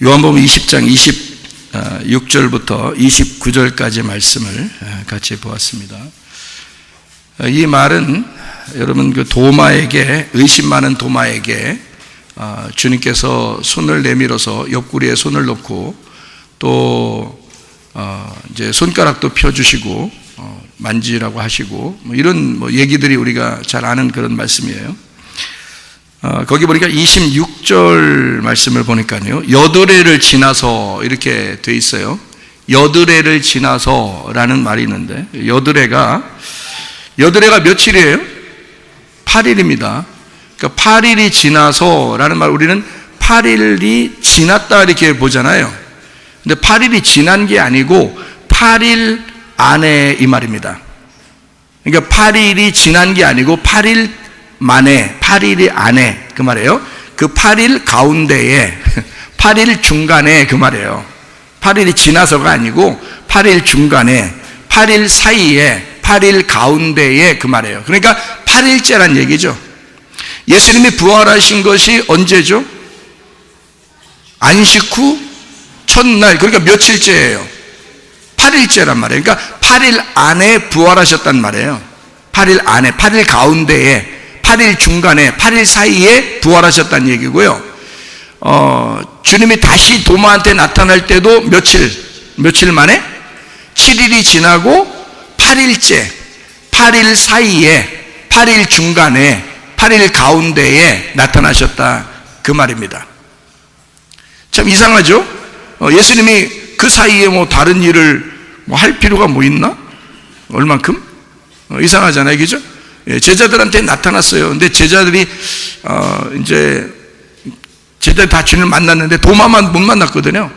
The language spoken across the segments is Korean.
요한복음 20장 26절부터 29절까지 말씀을 같이 보았습니다. 이 말은 여러분 그 도마에게, 의심 많은 도마에게 주님께서 손을 내밀어서 옆구리에 손을 넣고 또 이제 손가락도 펴주시고 만지라고 하시고 이런 얘기들이 우리가 잘 아는 그런 말씀이에요. 거기 보니까 26절 말씀을 보니까요, 여드레를 지나서 이렇게 돼 있어요. 여드레를 지나서라는 말이 있는데, 여드레가 며칠이에요? 8일입니다. 그러니까 8일이 지나서라는 말, 우리는 8일이 지났다 이렇게 보잖아요. 근데 8일이 지난 게 아니고 8일 안에 이 말입니다. 그러니까 8일이 지난 게 아니고 8일 만에, 8일이 안에 그 말이에요. 그 8일 가운데에, 8일 중간에 그 말이에요. 8일이 지나서가 아니고 8일 중간에, 8일 사이에, 8일 가운데에 그 말이에요. 그러니까 8일째란 얘기죠. 예수님이 부활하신 것이 언제죠? 안식 후 첫날, 그러니까 며칠째예요? 8일째란 말이에요. 그러니까 8일 안에 부활하셨단 말이에요. 8일 안에, 8일 가운데에, 8일 중간에, 8일 사이에 부활하셨다는 얘기고요. 주님이 다시 도마한테 나타날 때도 며칠 만에? 7일이 지나고 8일째, 8일 사이에, 8일 중간에, 8일 가운데에 나타나셨다 그 말입니다. 참 이상하죠? 예수님이 그 사이에 다른 일을 할 필요가 있나? 얼만큼? 이상하잖아요, 그죠? 제자들한테 나타났어요. 근데 제자들이 제자들 다 주님을 만났는데 도마만 못 만났거든요.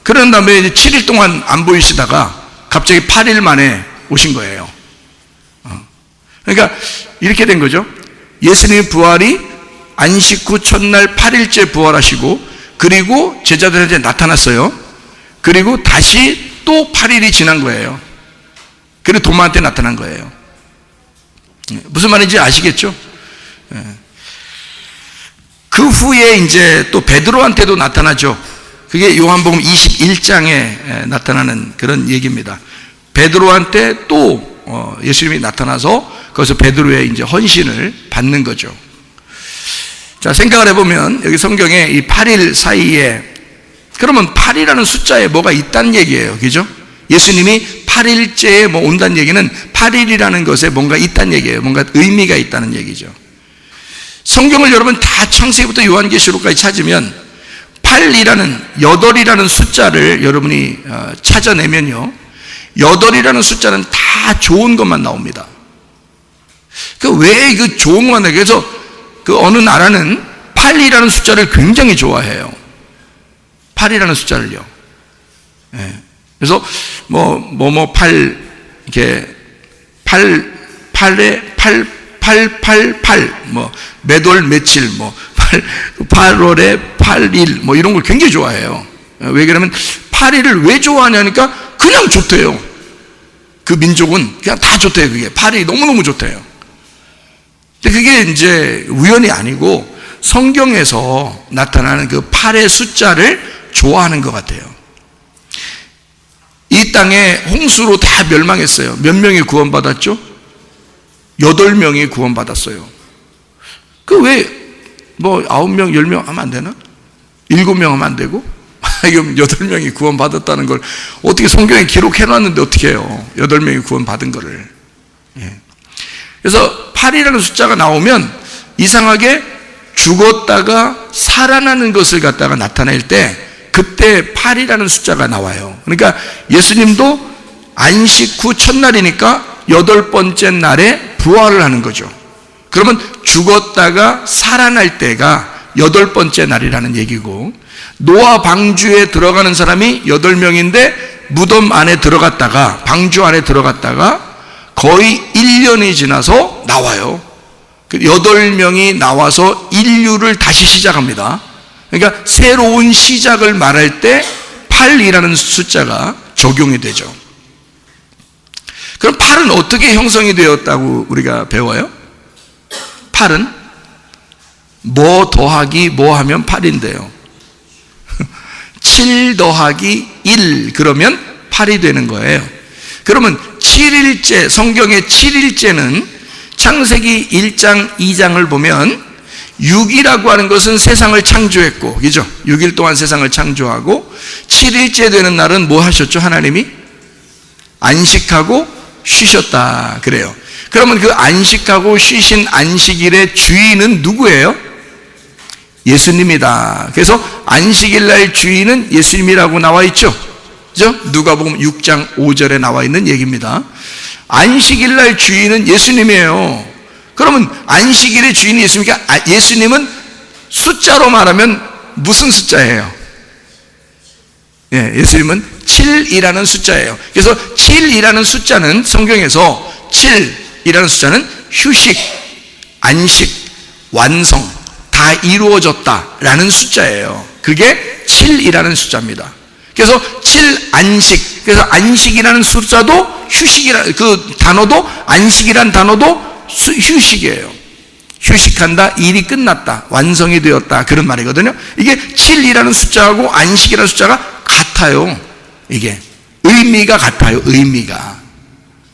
그런 다음에 이제 7일 동안 안 보이시다가 갑자기 8일 만에 오신 거예요. 그러니까 이렇게 된 거죠. 예수님의 부활이 안식 후 첫날 8일째 부활하시고, 그리고 제자들한테 나타났어요. 그리고 다시 또 8일이 지난 거예요. 그리고 도마한테 나타난 거예요. 무슨 말인지 아시겠죠? 그 후에 이제 또 베드로한테도 나타나죠. 그게 요한복음 21장에 나타나는 그런 얘기입니다. 베드로한테 또 예수님이 나타나서 거기서 베드로의 이제 헌신을 받는 거죠. 자, 생각을 해보면 여기 성경에 이 8일 사이에, 그러면 8이라는 숫자에 뭐가 있다는 얘기예요. 그죠? 예수님이 8일째에 온다는 얘기는 8일이라는 것에 뭔가 있다는 얘기예요. 뭔가 의미가 있다는 얘기죠. 성경을 여러분 다 창세기부터 요한계시록까지 찾으면 8이라는 숫자를 여러분이 찾아내면요, 8이라는 숫자는 다 좋은 것만 나옵니다. 왜 그 좋은 것만 나요? 그래서 그 어느 나라는 8이라는 숫자를 굉장히 좋아해요. 8이라는 숫자를요. 그래서 8 이렇게 888 매월 며칠 8월에 8일 이런 걸 굉장히 좋아해요. 왜 그러면 8일을 왜 좋아하냐니까 그냥 좋대요. 그 민족은 그냥 다 좋대요. 그게 8일이 너무너무 좋대요. 근데 그게 이제 우연이 아니고 성경에서 나타나는 그 8의 숫자를 좋아하는 것 같아요. 이 땅에 홍수로 다 멸망했어요. 몇 명이 구원받았죠? 8명이 구원받았어요. 왜 9명, 10명 하면 안 되나? 7명 하면 안 되고? 이건 8명이 구원받았다는 걸 어떻게 성경에 기록해놨는데 어떻게 해요? 8명이 구원받은 거를. 그래서 8이라는 숫자가 나오면 이상하게 죽었다가 살아나는 것을 갖다가 나타낼 때 그때 8이라는 숫자가 나와요. 그러니까 예수님도 안식 후 첫날이니까 8번째 날에 부활을 하는 거죠. 그러면 죽었다가 살아날 때가 8번째 날이라는 얘기고, 노아 방주에 들어가는 사람이 8명인데 무덤 안에 들어갔다가, 방주 안에 들어갔다가 거의 1년이 지나서 나와요. 8명이 나와서 인류를 다시 시작합니다. 그러니까 새로운 시작을 말할 때 8이라는 숫자가 적용이 되죠. 그럼 8은 어떻게 형성이 되었다고 우리가 배워요? 8은 뭐 더하기 뭐 하면 8인데요. 7 더하기 1 그러면 8이 되는 거예요. 그러면 7일째, 성경의 7일째는 창세기 1장 2장을 보면 6이라고 하는 것은 세상을 창조했고, 그죠? 6일 동안 세상을 창조하고 7일째 되는 날은 뭐 하셨죠? 하나님이 안식하고 쉬셨다 그래요. 그러면 그 안식하고 쉬신 안식일의 주인은 누구예요? 예수님이다. 그래서 안식일 날 주인은 예수님이라고 나와 있죠. 그죠? 누가복음 6장 5절에 나와 있는 얘기입니다. 안식일 날 주인은 예수님이에요. 그러면 안식일의 주인이 예수님이니까 예수님은 숫자로 말하면 무슨 숫자예요? 예수님은 7이라는 숫자예요. 그래서 7이라는 숫자는 성경에서 7이라는 숫자는 휴식, 안식, 완성 다 이루어졌다라는 숫자예요. 그게 7이라는 숫자입니다. 그래서 7안식, 그래서 안식이라는 숫자도 휴식이라는 그 단어도 안식이라는 단어도 휴식이에요. 휴식한다, 일이 끝났다, 완성이 되었다 그런 말이거든요. 이게 7이라는 숫자하고 안식이라는 숫자가 같아요. 이게 의미가 같아요. 의미가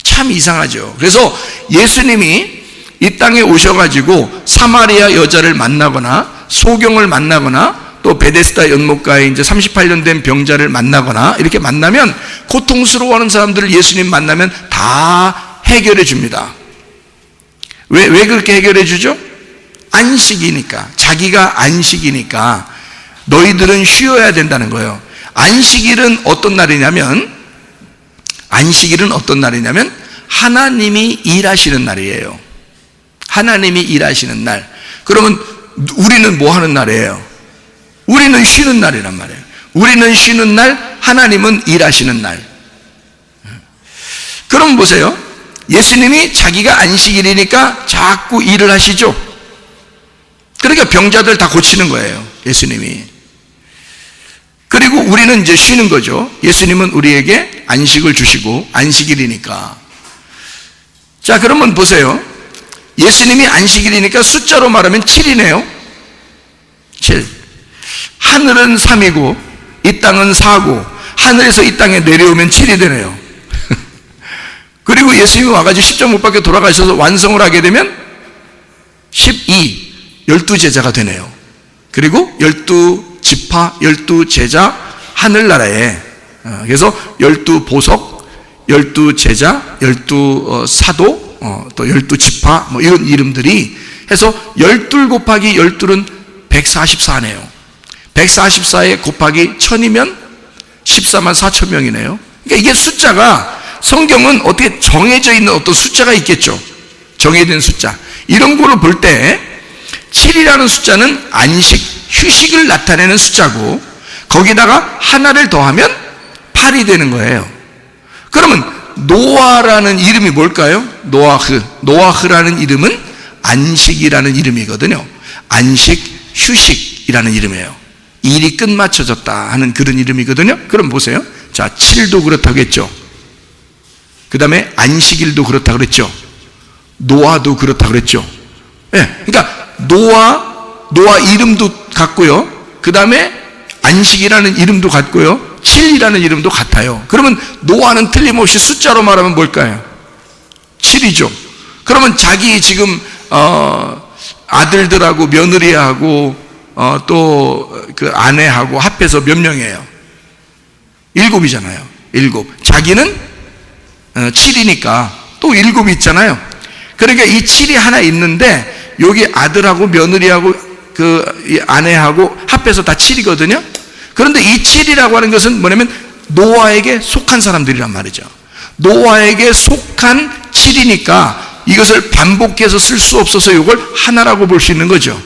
참 이상하죠. 그래서 예수님이 이 땅에 오셔가지고 사마리아 여자를 만나거나 소경을 만나거나 또 베데스다 연못가에 이제 38년 된 병자를 만나거나 이렇게 만나면 고통스러워하는 사람들을 예수님 만나면 다 해결해 줍니다. 왜 그렇게 해결해 주죠? 안식이니까. 자기가 안식이니까 너희들은 쉬어야 된다는 거예요. 안식일은 어떤 날이냐면 하나님이 일하시는 날이에요. 하나님이 일하시는 날. 그러면 우리는 뭐 하는 날이에요? 우리는 쉬는 날이란 말이에요. 우리는 쉬는 날, 하나님은 일하시는 날. 그럼 보세요. 예수님이 자기가 안식일이니까 자꾸 일을 하시죠. 그러니까 병자들 다 고치는 거예요. 예수님이. 그리고 우리는 이제 쉬는 거죠. 예수님은 우리에게 안식을 주시고 안식일이니까. 자, 그러면 보세요. 예수님이 안식일이니까 숫자로 말하면 7이네요. 7. 하늘은 3이고 이 땅은 4고 하늘에서 이 땅에 내려오면 7이 되네요. 그리고 예수님이 와가지고 십자가 못 박혀 돌아가셔서 완성을 하게 되면 12, 12제자가 되네요. 그리고 12지파, 12제자 하늘나라에, 그래서 12보석, 12제자, 12사도, 또 12지파 뭐 이런 이름들이 해서 12 곱하기 12는 144네요. 144에 곱하기 1000이면 14만 4천 명이네요. 그러니까 이게 숫자가, 성경은 어떻게 정해져 있는 어떤 숫자가 있겠죠. 정해진 숫자. 이런 거를 볼 때 7이라는 숫자는 안식, 휴식을 나타내는 숫자고 거기다가 하나를 더하면 8이 되는 거예요. 그러면 노아라는 이름이 뭘까요? 노아흐라는 이름은 안식이라는 이름이거든요. 안식, 휴식이라는 이름이에요. 일이 끝마쳐졌다 하는 그런 이름이거든요. 그럼 보세요. 자, 7도 그렇다고 했죠. 그 다음에 안식일도 그렇다고 그랬죠. 노아도 그렇다고 그랬죠. 그러니까 노아 이름도 같고요. 그 다음에 안식이라는 이름도 같고요. 7이라는 이름도 같아요. 그러면 노아는 틀림없이 숫자로 말하면 뭘까요? 7이죠. 그러면 자기 지금 아들들하고 며느리하고 또 그 아내하고 합해서 몇 명이에요? 7이잖아요. 7. 자기는 7이니까 또 7이 있잖아요. 그러니까 이 7이 하나 있는데 여기 아들하고 며느리하고 그 아내하고 합해서 다 7이거든요. 그런데 이 7이라고 하는 것은 뭐냐면 노아에게 속한 사람들이란 말이죠. 노아에게 속한 7이니까 이것을 반복해서 쓸 수 없어서 이걸 하나라고 볼 수 있는 거죠.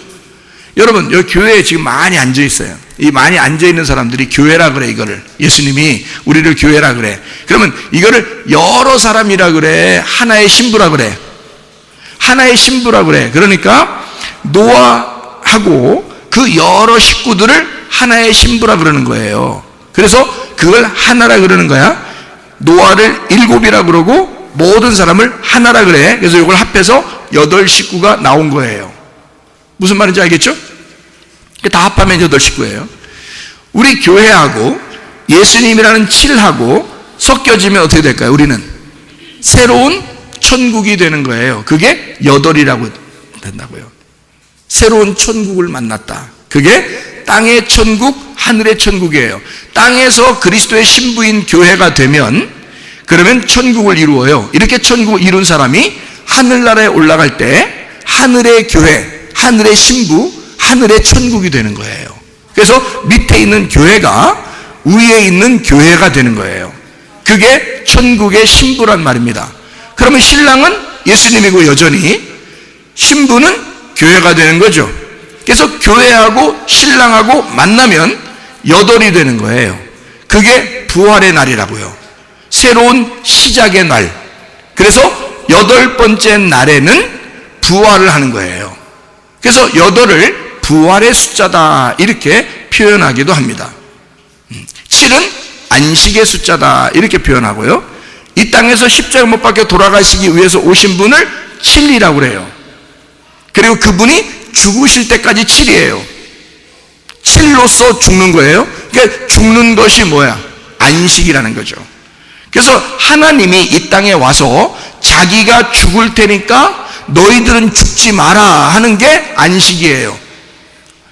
여러분, 여기 교회에 지금 많이 앉아 있어요. 이 많이 앉아 있는 사람들이 교회라 그래. 이거를 예수님이 우리를 교회라 그래. 그러면 이거를 여러 사람이라 그래, 하나의 신부라 그래. 하나의 신부라 그래. 그러니까 노아하고 그 여러 식구들을 하나의 신부라 그러는 거예요. 그래서 그걸 하나라 그러는 거야. 노아를 7이라 그러고 모든 사람을 하나라 그래. 그래서 이걸 합해서 8식구가 나온 거예요. 무슨 말인지 알겠죠? 다 합하면 8식구예요. 우리 교회하고 예수님이라는 칠하고 섞여지면 어떻게 될까요? 우리는 새로운 천국이 되는 거예요. 그게 여덟이라고 된다고요. 새로운 천국을 만났다. 그게 땅의 천국, 하늘의 천국이에요. 땅에서 그리스도의 신부인 교회가 되면 그러면 천국을 이루어요. 이렇게 천국을 이룬 사람이 하늘나라에 올라갈 때 하늘의 교회, 하늘의 신부, 하늘의 천국이 되는 거예요. 그래서 밑에 있는 교회가 위에 있는 교회가 되는 거예요. 그게 천국의 신부란 말입니다. 그러면 신랑은 예수님이고 여전히 신부는 교회가 되는 거죠. 그래서 교회하고 신랑하고 만나면 여덟이 되는 거예요. 그게 부활의 날이라고요. 새로운 시작의 날. 그래서 여덟 번째 날에는 부활을 하는 거예요. 그래서 여덟을 부활의 숫자다 이렇게 표현하기도 합니다. 7은 안식의 숫자다 이렇게 표현하고요. 이 땅에서 십자가 못 박혀 돌아가시기 위해서 오신 분을 7이라고 그래요. 그리고 그분이 죽으실 때까지 7이에요. 7로서 죽는 거예요. 그러니까 죽는 것이 뭐야? 안식이라는 거죠. 그래서 하나님이 이 땅에 와서 자기가 죽을 테니까 너희들은 죽지 마라 하는 게 안식이에요.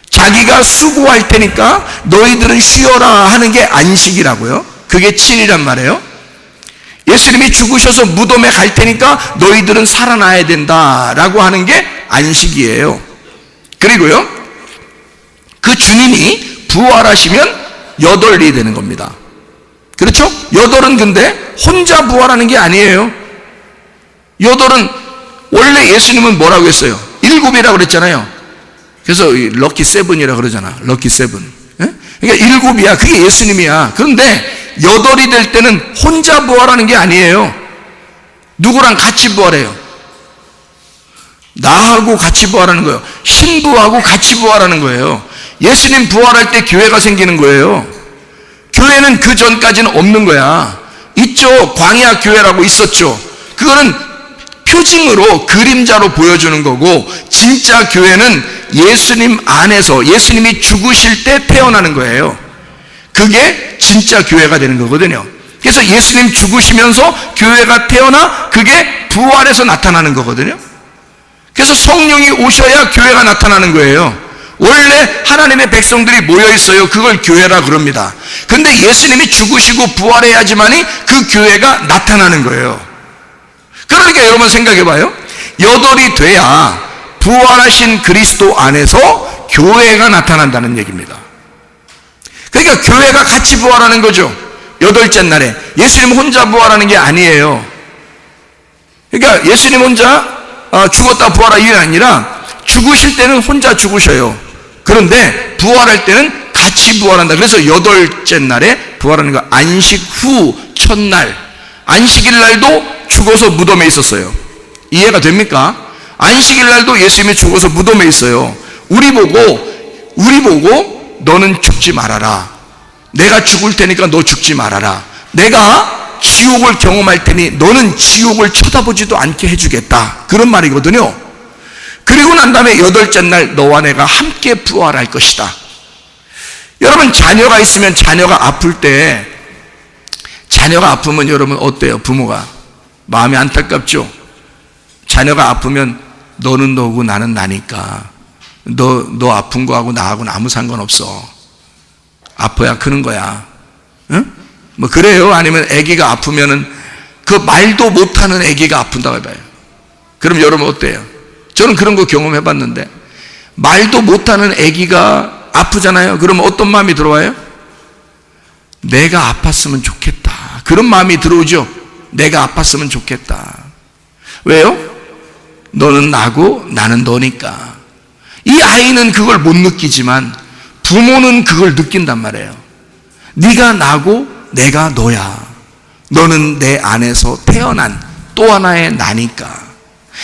자기가 수고할 테니까 너희들은 쉬어라 하는 게 안식이라고요. 그게 7이란 말이에요. 예수님이 죽으셔서 무덤에 갈 테니까 너희들은 살아나야 된다라고 하는 게 안식이에요. 그리고요, 그 주님이 부활하시면 여덟이 되는 겁니다. 그렇죠? 여덟은 근데 혼자 부활하는 게 아니에요. 여덟은 원래 예수님은 뭐라고 했어요? 일곱이라고 그랬잖아요. 그래서 럭키 세븐이라고 그러잖아. 럭키 세븐. 그러니까 일곱이야. 그게 예수님이야. 그런데 여덟이 될 때는 혼자 부활하는 게 아니에요. 누구랑 같이 부활해요? 나하고 같이 부활하는 거예요. 신부하고 같이 부활하는 거예요. 예수님 부활할 때 교회가 생기는 거예요. 교회는 그 전까지는 없는 거야. 있죠. 광야 교회라고 있었죠. 그거는 표징으로 그림자로 보여주는 거고, 진짜 교회는 예수님 안에서 예수님이 죽으실 때 태어나는 거예요. 그게 진짜 교회가 되는 거거든요. 그래서 예수님 죽으시면서 교회가 태어나 그게 부활해서 나타나는 거거든요. 그래서 성령이 오셔야 교회가 나타나는 거예요. 원래 하나님의 백성들이 모여 있어요. 그걸 교회라 그럽니다. 근데 예수님이 죽으시고 부활해야지만이 그 교회가 나타나는 거예요. 그러니까 여러분 생각해 봐요. 여덟이 돼야 부활하신 그리스도 안에서 교회가 나타난다는 얘기입니다. 그러니까 교회가 같이 부활하는 거죠. 여덟째 날에. 예수님 혼자 부활하는 게 아니에요. 그러니까 예수님 혼자 죽었다 부활한 일이 아니라 죽으실 때는 혼자 죽으셔요. 그런데 부활할 때는 같이 부활한다. 그래서 여덟째 날에 부활하는 거. 안식 후 첫날. 안식일 날도 죽어서 무덤에 있었어요. 이해가 됩니까? 안식일 날도 예수님이 죽어서 무덤에 있어요. 우리 보고 너는 죽지 말아라. 내가 죽을 테니까 너 죽지 말아라. 내가 지옥을 경험할 테니 너는 지옥을 쳐다보지도 않게 해주겠다. 그런 말이거든요. 그리고 난 다음에 여덟째 날 너와 내가 함께 부활할 것이다. 여러분 자녀가 있으면 자녀가 아플 때, 자녀가 아프면 여러분 어때요? 부모가 마음이 안타깝죠? 자녀가 아프면 너는 너고 나는 나니까 너 아픈 거하고 나하고는 아무 상관없어. 아파야 크는 거야. 응? 뭐 그래요? 아니면 아기가 아프면은 그 말도 못하는 아기가 아픈다고 해봐요. 그럼 여러분 어때요? 저는 그런 거 경험해 봤는데, 말도 못하는 아기가 아프잖아요. 그러면 어떤 마음이 들어와요? 내가 아팠으면 좋겠다. 그런 마음이 들어오죠. 내가 아팠으면 좋겠다. 왜요? 너는 나고 나는 너니까. 이 아이는 그걸 못 느끼지만 부모는 그걸 느낀단 말이에요. 네가 나고 내가 너야. 너는 내 안에서 태어난 또 하나의 나니까.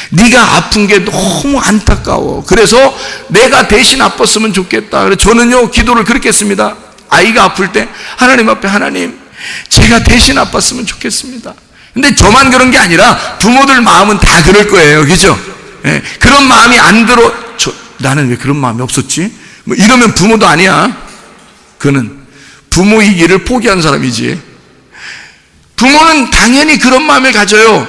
네가 아픈 게 너무 안타까워. 그래서 내가 대신 아팠으면 좋겠다. 그래서 저는요 기도를 그렇게 했습니다. 아이가 아플 때 하나님 앞에, 하나님 제가 대신 아팠으면 좋겠습니다. 근데 저만 그런 게 아니라 부모들 마음은 다 그럴 거예요. 그죠? 예, 그런 마음이 안 들어. 나는 왜 그런 마음이 없었지? 뭐 이러면 부모도 아니야. 그는 부모이기를 포기한 사람이지. 부모는 당연히 그런 마음을 가져요.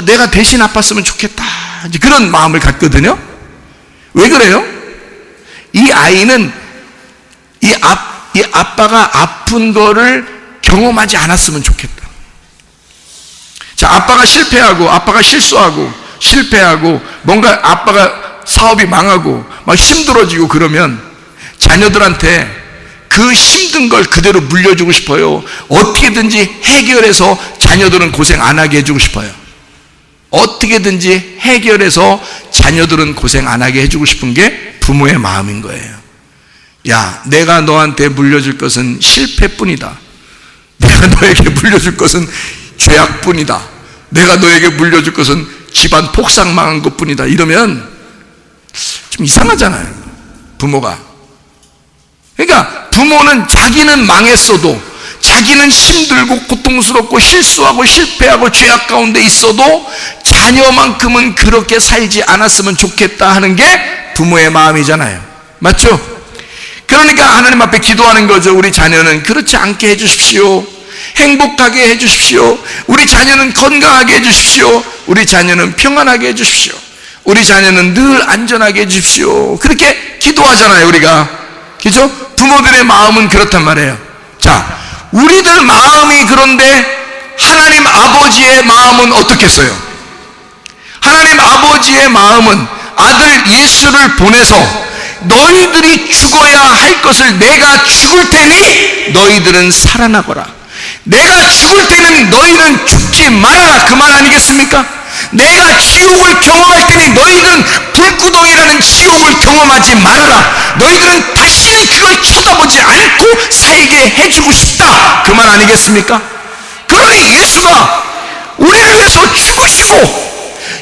내가 대신 아팠으면 좋겠다, 이제 그런 마음을 갖거든요. 왜 그래요? 이 아이는 이 아빠가 아픈 거를 경험하지 않았으면 좋겠다. 자, 아빠가 실패하고, 아빠가 실수하고, 실패하고, 뭔가 아빠가 사업이 망하고, 막 힘들어지고 그러면 자녀들한테 그 힘든 걸 그대로 물려주고 싶어요. 어떻게든지 해결해서 자녀들은 고생 안 하게 해주고 싶어요. 어떻게든지 해결해서 자녀들은 고생 안 하게 해주고 싶은 게 부모의 마음인 거예요. 야, 내가 너한테 물려줄 것은 실패뿐이다. 내가 너에게 물려줄 것은 죄악뿐이다. 내가 너에게 물려줄 것은 집안 폭삭망한 것뿐이다. 이러면 좀 이상하잖아요, 부모가. 그러니까 부모는 자기는 망했어도, 자기는 힘들고 고통스럽고 실수하고 실패하고 죄악 가운데 있어도 자녀만큼은 그렇게 살지 않았으면 좋겠다 하는 게 부모의 마음이잖아요. 맞죠? 그러니까 하나님 앞에 기도하는 거죠. 우리 자녀는 그렇지 않게 해주십시오. 행복하게 해주십시오. 우리 자녀는 건강하게 해주십시오. 우리 자녀는 평안하게 해주십시오. 우리 자녀는 늘 안전하게 해주십시오. 그렇게 기도하잖아요, 우리가. 그죠? 부모들의 마음은 그렇단 말이에요. 자, 우리들 마음이 그런데 하나님 아버지의 마음은 어떻겠어요? 하나님 아버지의 마음은 아들 예수를 보내서 너희들이 죽어야 할 것을 내가 죽을 테니 너희들은 살아나거라. 내가 죽을 때는 너희는 죽지 말아라, 그 말 아니겠습니까? 내가 지옥을 경험할 때니 너희들은 불구덩이라는 지옥을 경험하지 말아라. 너희들은 다시는 그걸 쳐다보지 않고 살게 해주고 싶다, 그 말 아니겠습니까? 그러니 예수가 우리를 위해서 죽으시고,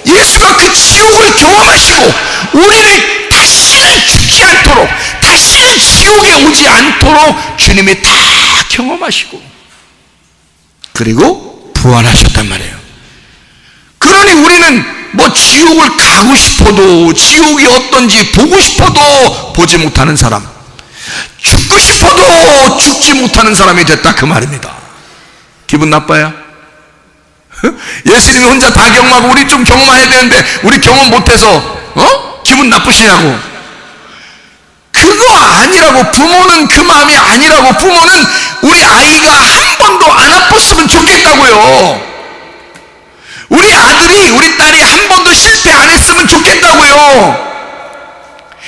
예수가 그 지옥을 경험하시고 우리를 다시는 죽지 않도록, 다시는 지옥에 오지 않도록 주님이 다 경험하시고 그리고 부활하셨단 말이에요. 그러니 우리는 뭐 지옥을 가고 싶어도, 지옥이 어떤지 보고 싶어도 보지 못하는 사람, 죽고 싶어도 죽지 못하는 사람이 됐다, 그 말입니다. 기분 나빠요? 예수님이 혼자 다 경험하고 우리 좀 경험해야 되는데 우리 경험 못해서 기분 나쁘시냐고. 그거 아니라고. 부모는 그 마음이 아니라고. 부모는 우리 아이가 한 번도 안 아팠으면 좋겠다고요. 우리 아들이, 우리 딸이 한 번도 실패 안 했으면 좋겠다고요.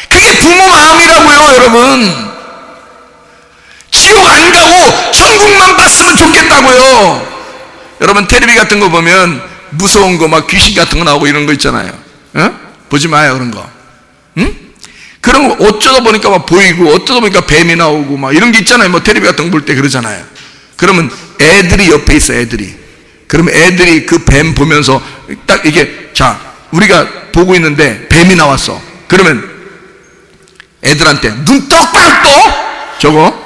그게 부모 마음이라고요, 여러분. 지옥 안 가고 천국만 갔으면 좋겠다고요. 여러분, 텔레비 같은 거 보면 무서운 거, 막 귀신 같은 거 나오고 이런 거 있잖아요. 보지 마요, 그런 거. 응? 그런 거 어쩌다 보니까 막 보이고, 어쩌다 보니까 뱀이 나오고 막 이런 게 있잖아요. 뭐 텔레비 같은 거 볼 때 그러잖아요. 그러면 애들이 옆에 있어, 애들이. 그러면 애들이 그 뱀 보면서 딱 이게, 자, 우리가 보고 있는데 뱀이 나왔어. 그러면 애들한테 눈 똑바로 떠! 저거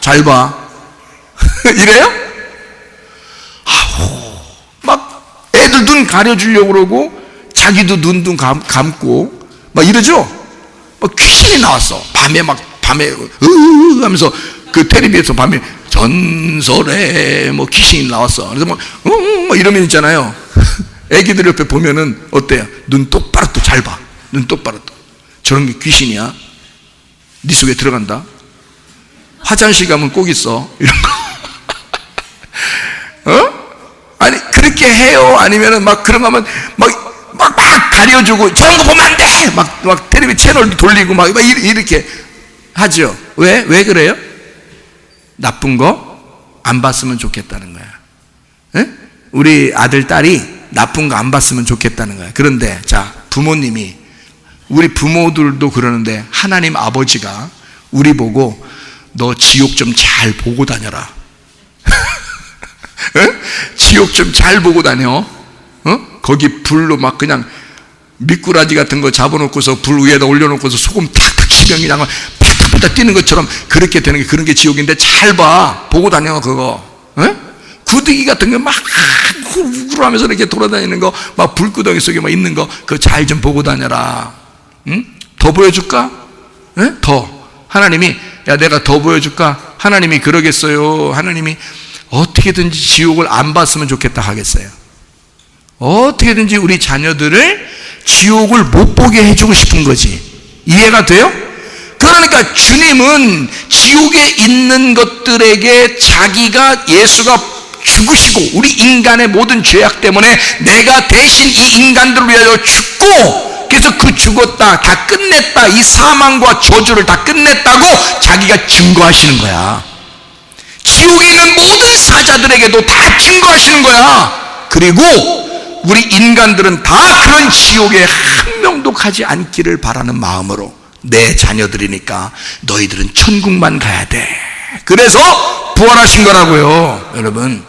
잘 봐. 이래요? 아우, 막 애들 눈 가려주려고 그러고 자기도 눈 감고 막 이러죠? 막 귀신이 나왔어. 밤에 하면서 그 텔레비에서 밤에 전설에 뭐 귀신이 나왔어. 그래서 막 이러면 있잖아요. 애기들 옆에 보면은 어때요? 눈 똑바로 또 잘 봐. 눈 똑바로 또. 저런 게 귀신이야? 네 속에 들어간다? 화장실 가면 꼭 있어. 이런 거. 아니, 그렇게 해요? 아니면은 막 그런 거 하면 막 가려주고 저런 거 보면 안 돼! 막 텔레비 채널도 돌리고 막 이렇게 하죠. 왜 그래요? 나쁜 거 안 봤으면 좋겠다는 거야. 에? 우리 아들, 딸이 나쁜 거 안 봤으면 좋겠다는 거야. 그런데 자, 부모님이, 우리 부모들도 그러는데 하나님 아버지가 우리 보고 너 지옥 좀 잘 보고 다녀라. 지옥 좀 잘 보고 다녀. 거기 불로 막 그냥 미꾸라지 같은 거 잡아놓고서 불 위에다 올려놓고서 소금 탁탁 치면 그냥 팍팍팍 뛰는 것처럼 그렇게 되는 게, 그런 게 지옥인데 잘 봐. 보고 다녀, 그거. 구더기 같은 거 막 후루후루 하면서 이렇게 돌아다니는 거, 막 불구덩이 속에 막 있는 거, 그거 잘 좀 보고 다녀라. 더 보여줄까? 더. 하나님이, 야, 내가 더 보여줄까? 하나님이 그러겠어요? 하나님이 어떻게든지 지옥을 안 봤으면 좋겠다 하겠어요? 어떻게든지 우리 자녀들을 지옥을 못 보게 해주고 싶은 거지. 이해가 돼요? 그러니까 주님은 지옥에 있는 것들에게 자기가 예수가 죽으시고 우리 인간의 모든 죄악 때문에 내가 대신 이 인간들을 위하여 죽고, 그래서 그 죽었다, 다 끝냈다, 이 사망과 저주를 다 끝냈다고 자기가 증거하시는 거야. 지옥에 있는 모든 사자들에게도 다 증거하시는 거야. 그리고 우리 인간들은 다 그런 지옥에 한 명도 가지 않기를 바라는 마음으로, 내 자녀들이니까 너희들은 천국만 가야 돼. 그래서 부활하신 거라고요. 여러분,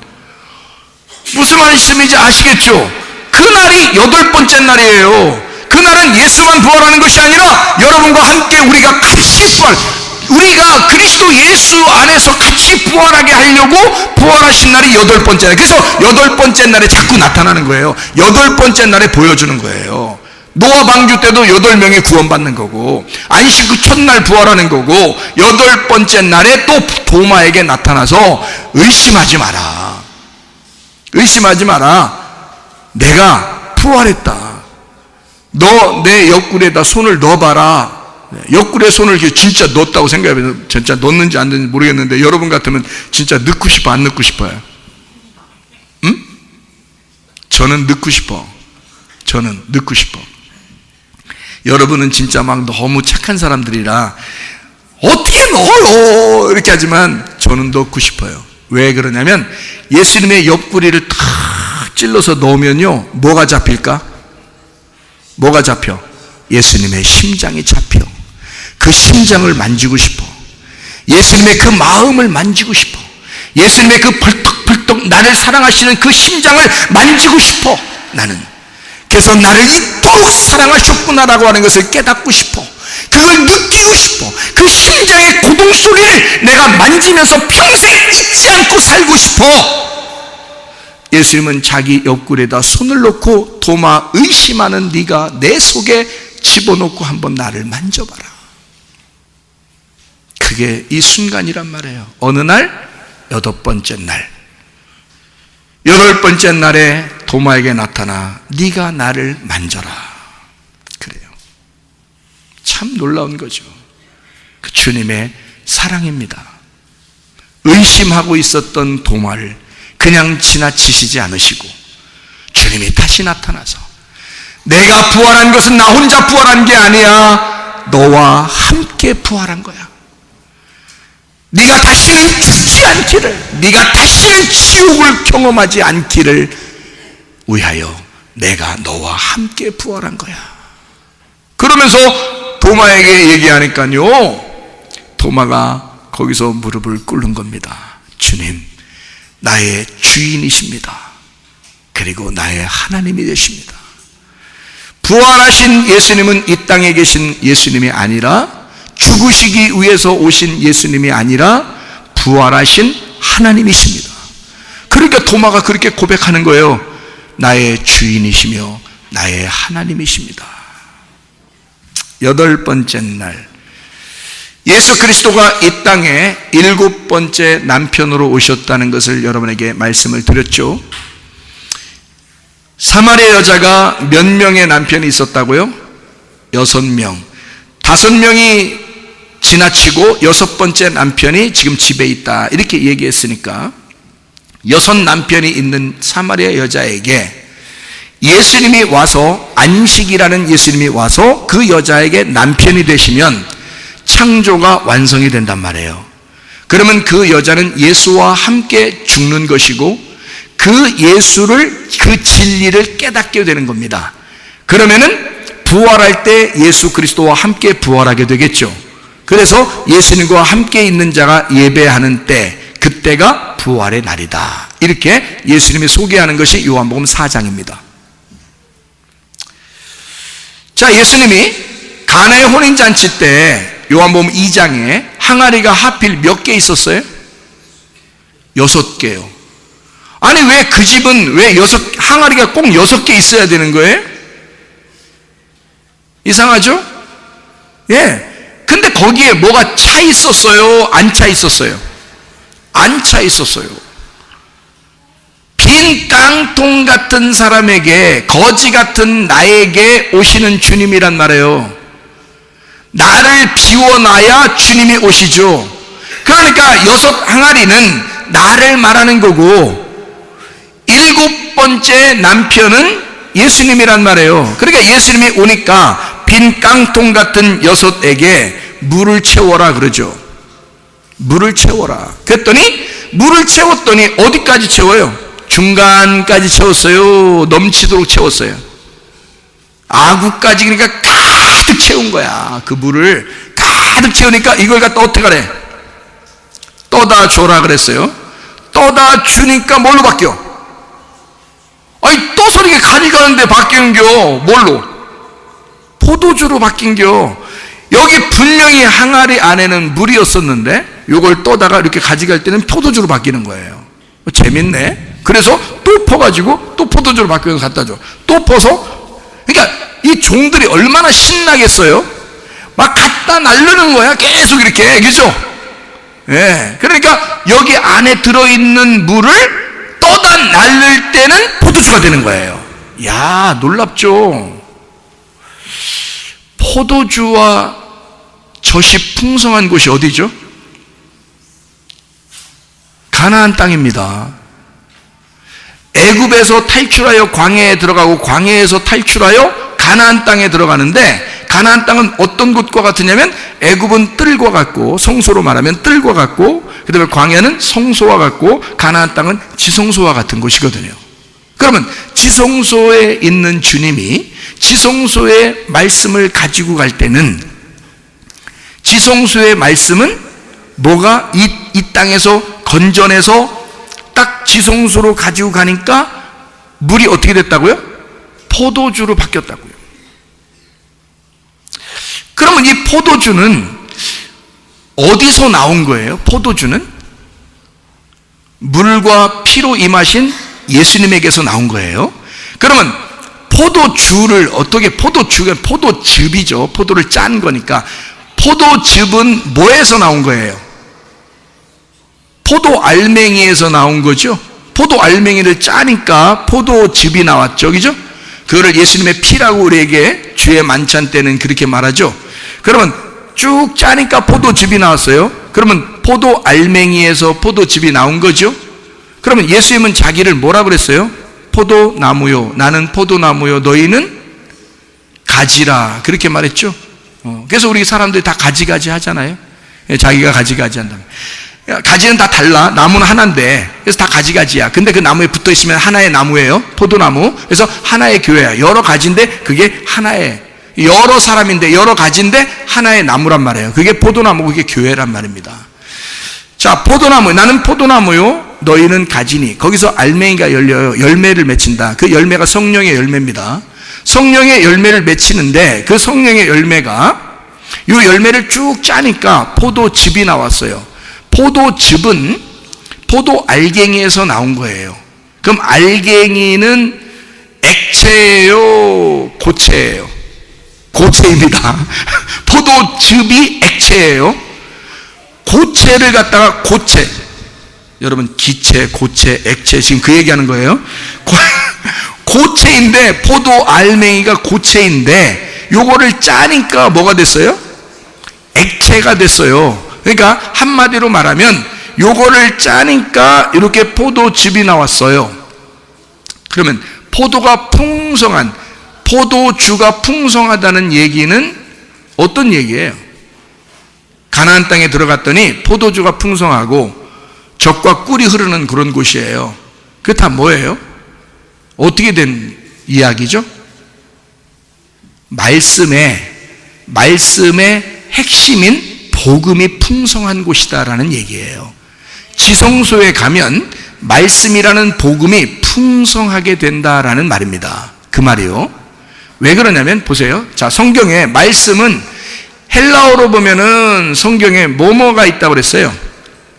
무슨 말씀인지 아시겠죠? 그날이 8번째 날이에요. 그날은 예수만 부활하는 것이 아니라 여러분과 함께 우리가 같이 부활, 우리가 그리스도 예수 안에서 같이 부활하게 하려고 부활하신 날이 8번째 날. 그래서 8번째 날에 자꾸 나타나는 거예요. 8번째 날에 보여주는 거예요. 노아 방주 때도 8명이 구원받는 거고, 안식 그 첫날 부활하는 거고, 8번째 날에 또 도마에게 나타나서 의심하지 마라. 의심하지 마라. 내가 부활했다. 너 내 옆구리에다 손을 넣어봐라. 옆구리에 손을 진짜 넣었다고 생각해보세요. 진짜 넣는지 안 넣는지 모르겠는데 여러분 같으면 진짜 넣고 싶어, 안 넣고 싶어요? 응? 저는 넣고 싶어. 저는 넣고 싶어. 여러분은 진짜 막 너무 착한 사람들이라 어떻게 넣어요? 이렇게 하지만 저는 넣고 싶어요. 왜 그러냐면 예수님의 옆구리를 탁 찔러서 넣으면요, 뭐가 잡힐까? 뭐가 잡혀? 예수님의 심장이 잡혀. 그 심장을 만지고 싶어. 예수님의 그 마음을 만지고 싶어. 예수님의 그 벌떡벌떡 나를 사랑하시는 그 심장을 만지고 싶어. 나는 그래서 나를 이토록 사랑하셨구나라고 하는 것을 깨닫고 싶어. 그걸 느끼고 싶어. 그 심장의 고동 소리를 내가 만지면서 평생 잊지 않고 살고 싶어. 예수님은 자기 옆구리에다 손을 놓고, 도마, 의심하는 네가 내 속에 집어넣고 한번 나를 만져봐라. 그게 이 순간이란 말이에요. 어느 날? 8번째 날. 8번째 날에 도마에게 나타나 네가 나를 만져라. 그래요. 참 놀라운 거죠. 그 주님의 사랑입니다. 의심하고 있었던 도마를 그냥 지나치시지 않으시고 주님이 다시 나타나서, 내가 부활한 것은 나 혼자 부활한 게 아니야. 너와 함께 부활한 거야. 네가 다시는 죽지 않기를, 네가 다시는 지옥을 경험하지 않기를 위하여 내가 너와 함께 부활한 거야. 그러면서 도마에게 얘기하니까요, 도마가 거기서 무릎을 꿇는 겁니다. 주님, 나의 주인이십니다. 그리고 나의 하나님이 되십니다. 부활하신 예수님은 이 땅에 계신 예수님이 아니라, 죽으시기 위해서 오신 예수님이 아니라 부활하신 하나님이십니다. 그러니까 도마가 그렇게 고백하는 거예요. 나의 주인이시며 나의 하나님이십니다. 8번째 날, 예수 그리스도가 이 땅에 7번째 남편으로 오셨다는 것을 여러분에게 말씀을 드렸죠. 사마리아 여자가 몇 명의 남편이 있었다고요? 6명. 5명이 지나치고 6번째 남편이 지금 집에 있다, 이렇게 얘기했으니까 6 남편이 있는 사마리아 여자에게 예수님이 와서, 안식이라는 예수님이 와서 그 여자에게 남편이 되시면 창조가 완성이 된단 말이에요. 그러면 그 여자는 예수와 함께 죽는 것이고, 그 예수를, 그 진리를 깨닫게 되는 겁니다. 그러면은 부활할 때 예수 그리스도와 함께 부활하게 되겠죠. 그래서 예수님과 함께 있는 자가 예배하는 때, 그때가 부활의 날이다, 이렇게 예수님이 소개하는 것이 요한복음 4장입니다. 자, 예수님이 가나의 혼인잔치 때 요한복음 2장에 항아리가 하필 몇 개 있었어요? 6개요. 아니, 왜 그 집은 왜 항아리가 꼭 6개 있어야 되는 거예요? 이상하죠? 예. 근데 거기에 뭐가 차 있었어요? 안 차 있었어요? 안 차 있었어요. 빈 깡통 같은 사람에게, 거지 같은 나에게 오시는 주님이란 말이에요. 나를 비워놔야 주님이 오시죠. 그러니까 6 항아리는 나를 말하는 거고 7번째 남편은 예수님이란 말이에요. 그러니까 예수님이 오니까 빈 깡통 같은 6에게 물을 채워라 그러죠. 물을 채워라. 그랬더니 물을 채웠더니 어디까지 채워요? 중간까지 채웠어요? 넘치도록 채웠어요? 아구까지, 그러니까 가득 채운 거야. 그 물을 가득 채우니까 이걸 갖다 어떻게 하래? 떠다 줘라 그랬어요. 떠다 주니까 뭘로 바뀌어? 아니 떠서 이렇게 가져가는데 바뀌는겨. 뭘로? 포도주로 바뀐겨. 여기 분명히 항아리 안에는 물이었었는데 요걸 떠다가 이렇게 가져갈 때는 포도주로 바뀌는 거예요. 재밌네. 그래서 또 퍼가지고 또 포도주로 바뀌어서 갖다 줘. 또 퍼서. 그러니까 이 종들이 얼마나 신나겠어요? 막 갖다 날르는 거야. 계속 이렇게. 그죠? 예. 그러니까 여기 안에 들어있는 물을 떠다 날릴 때는 포도주가 되는 거예요. 야, 놀랍죠? 포도주와 젖이 풍성한 곳이 어디죠? 가나안 땅입니다. 애굽에서 탈출하여 광야에 들어가고 광야에서 탈출하여 가나안 땅에 들어가는데 가나안 땅은 어떤 곳과 같으냐면 애굽은 뜰과 같고, 성소로 말하면 뜰과 같고, 그 다음에 광야는 성소와 같고, 가나안 땅은 지성소와 같은 곳이거든요. 그러면 지성소에 있는 주님이 지성소의 말씀을 가지고 갈 때는, 지성소의 말씀은 뭐가 이 땅에서 건져내서 딱 지성소로 가지고 가니까 물이 어떻게 됐다고요? 포도주로 바뀌었다고요. 그러면 이 포도주는 어디서 나온 거예요? 포도주는 물과 피로 임하신 예수님에게서 나온 거예요. 그러면 포도주를 어떻게, 포도주가 포도즙이죠. 포도를 짠 거니까. 포도즙은 뭐에서 나온 거예요? 포도 알맹이에서 나온 거죠. 포도 알맹이를 짜니까 포도즙이 나왔죠. 그죠? 그거를 예수님의 피라고 우리에게 주의 만찬 때는 그렇게 말하죠. 그러면 쭉 짜니까 포도즙이 나왔어요. 그러면 포도 알맹이에서 포도즙이 나온 거죠. 그러면 예수님은 자기를 뭐라 그랬어요? 포도나무요, 나는 포도나무요, 너희는 가지라, 그렇게 말했죠. 그래서 우리 사람들이 다 가지가지 하잖아요. 자기가 가지가지 한다면. 가지는 다 달라. 나무는 하나인데, 그래서 다 가지가지야. 근데 그 나무에 붙어 있으면 하나의 나무예요. 포도나무. 그래서 하나의 교회야. 여러 가지인데 그게 하나의, 여러 사람인데 여러 가지인데 하나의 나무란 말이에요. 그게 포도나무, 그게 교회란 말입니다. 자, 포도나무, 나는 포도나무요, 너희는 가지니. 거기서 알맹이가 열려요. 열매를 맺힌다. 그 열매가 성령의 열매입니다. 성령의 열매를 맺히는데 그 성령의 열매가, 이 열매를 쭉 짜니까 포도즙이 나왔어요. 포도즙은 포도 알갱이에서 나온 거예요. 그럼 알갱이는 액체예요, 고체예요? 고체입니다. 포도즙이 액체예요. 고체를 갖다가 고체, 여러분 기체, 고체, 액체, 지금 그 얘기하는 거예요. 고체인데, 포도 알맹이가 고체인데 요거를 짜니까 뭐가 됐어요? 액체가 됐어요. 그러니까 한마디로 말하면 요거를 짜니까 이렇게 포도즙이 나왔어요. 그러면 포도가 풍성한, 포도주가 풍성하다는 얘기는 어떤 얘기예요? 가나안 땅에 들어갔더니 포도주가 풍성하고 젖과 꿀이 흐르는 그런 곳이에요. 그게 다 뭐예요? 어떻게 된 이야기죠? 말씀의 핵심인 복음이 풍성한 곳이다라는 얘기예요. 지성소에 가면 말씀이라는 복음이 풍성하게 된다라는 말입니다. 그 말이요. 왜 그러냐면 보세요. 자, 성경에 말씀은 헬라어로 보면은 성경에 뭐뭐가 있다고 그랬어요?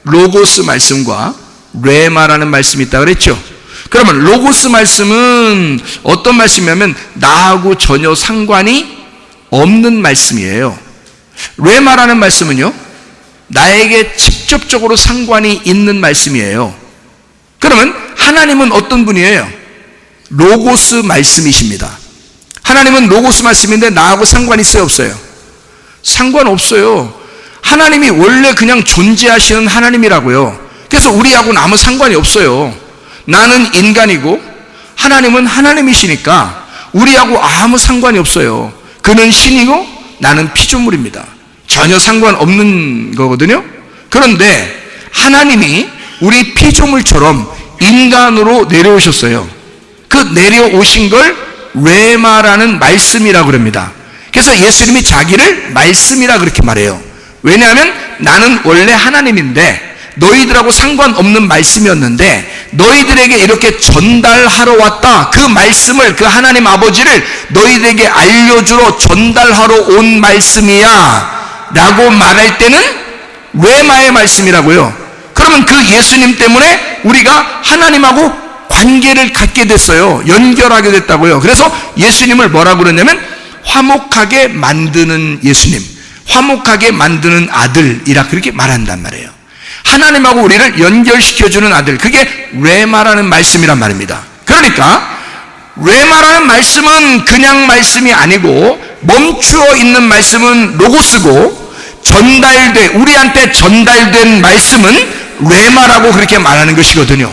로고스 말씀과 레마라는 말씀이 있다고 그랬죠. 그러면 로고스 말씀은 어떤 말씀이냐면 나하고 전혀 상관이 없는 말씀이에요. 레마라는 말씀은요, 나에게 직접적으로 상관이 있는 말씀이에요. 그러면 하나님은 어떤 분이에요? 로고스 말씀이십니다. 하나님은 로고스 말씀인데 나하고 상관 있어요, 없어요? 상관없어요. 하나님이 원래 그냥 존재하시는 하나님이라고요. 그래서 우리하고는 아무 상관이 없어요. 나는 인간이고 하나님은 하나님이시니까 우리하고 아무 상관이 없어요. 그는 신이고 나는 피조물입니다. 전혀 상관없는 거거든요. 그런데 하나님이 우리 피조물처럼 인간으로 내려오셨어요. 그 내려오신 걸 레마라는 말씀이라고 그럽니다. 그래서 예수님이 자기를 말씀이라 그렇게 말해요. 왜냐하면 나는 원래 하나님인데 너희들하고 상관없는 말씀이었는데 너희들에게 이렇게 전달하러 왔다. 그 말씀을, 그 하나님 아버지를 너희들에게 알려주러 전달하러 온 말씀이야 라고 말할 때는 레마의 말씀이라고요. 그러면 그 예수님 때문에 우리가 하나님하고 관계를 갖게 됐어요. 연결하게 됐다고요. 그래서 예수님을 뭐라고 그러냐면 화목하게 만드는 예수님, 화목하게 만드는 아들이라 그렇게 말한단 말이에요. 하나님하고 우리를 연결시켜주는 아들, 그게 레마라는 말씀이란 말입니다. 그러니까 레마라는 말씀은 그냥 말씀이 아니고 멈추어 있는 말씀은 로고스고 우리한테 전달된 말씀은 레마라고 그렇게 말하는 것이거든요.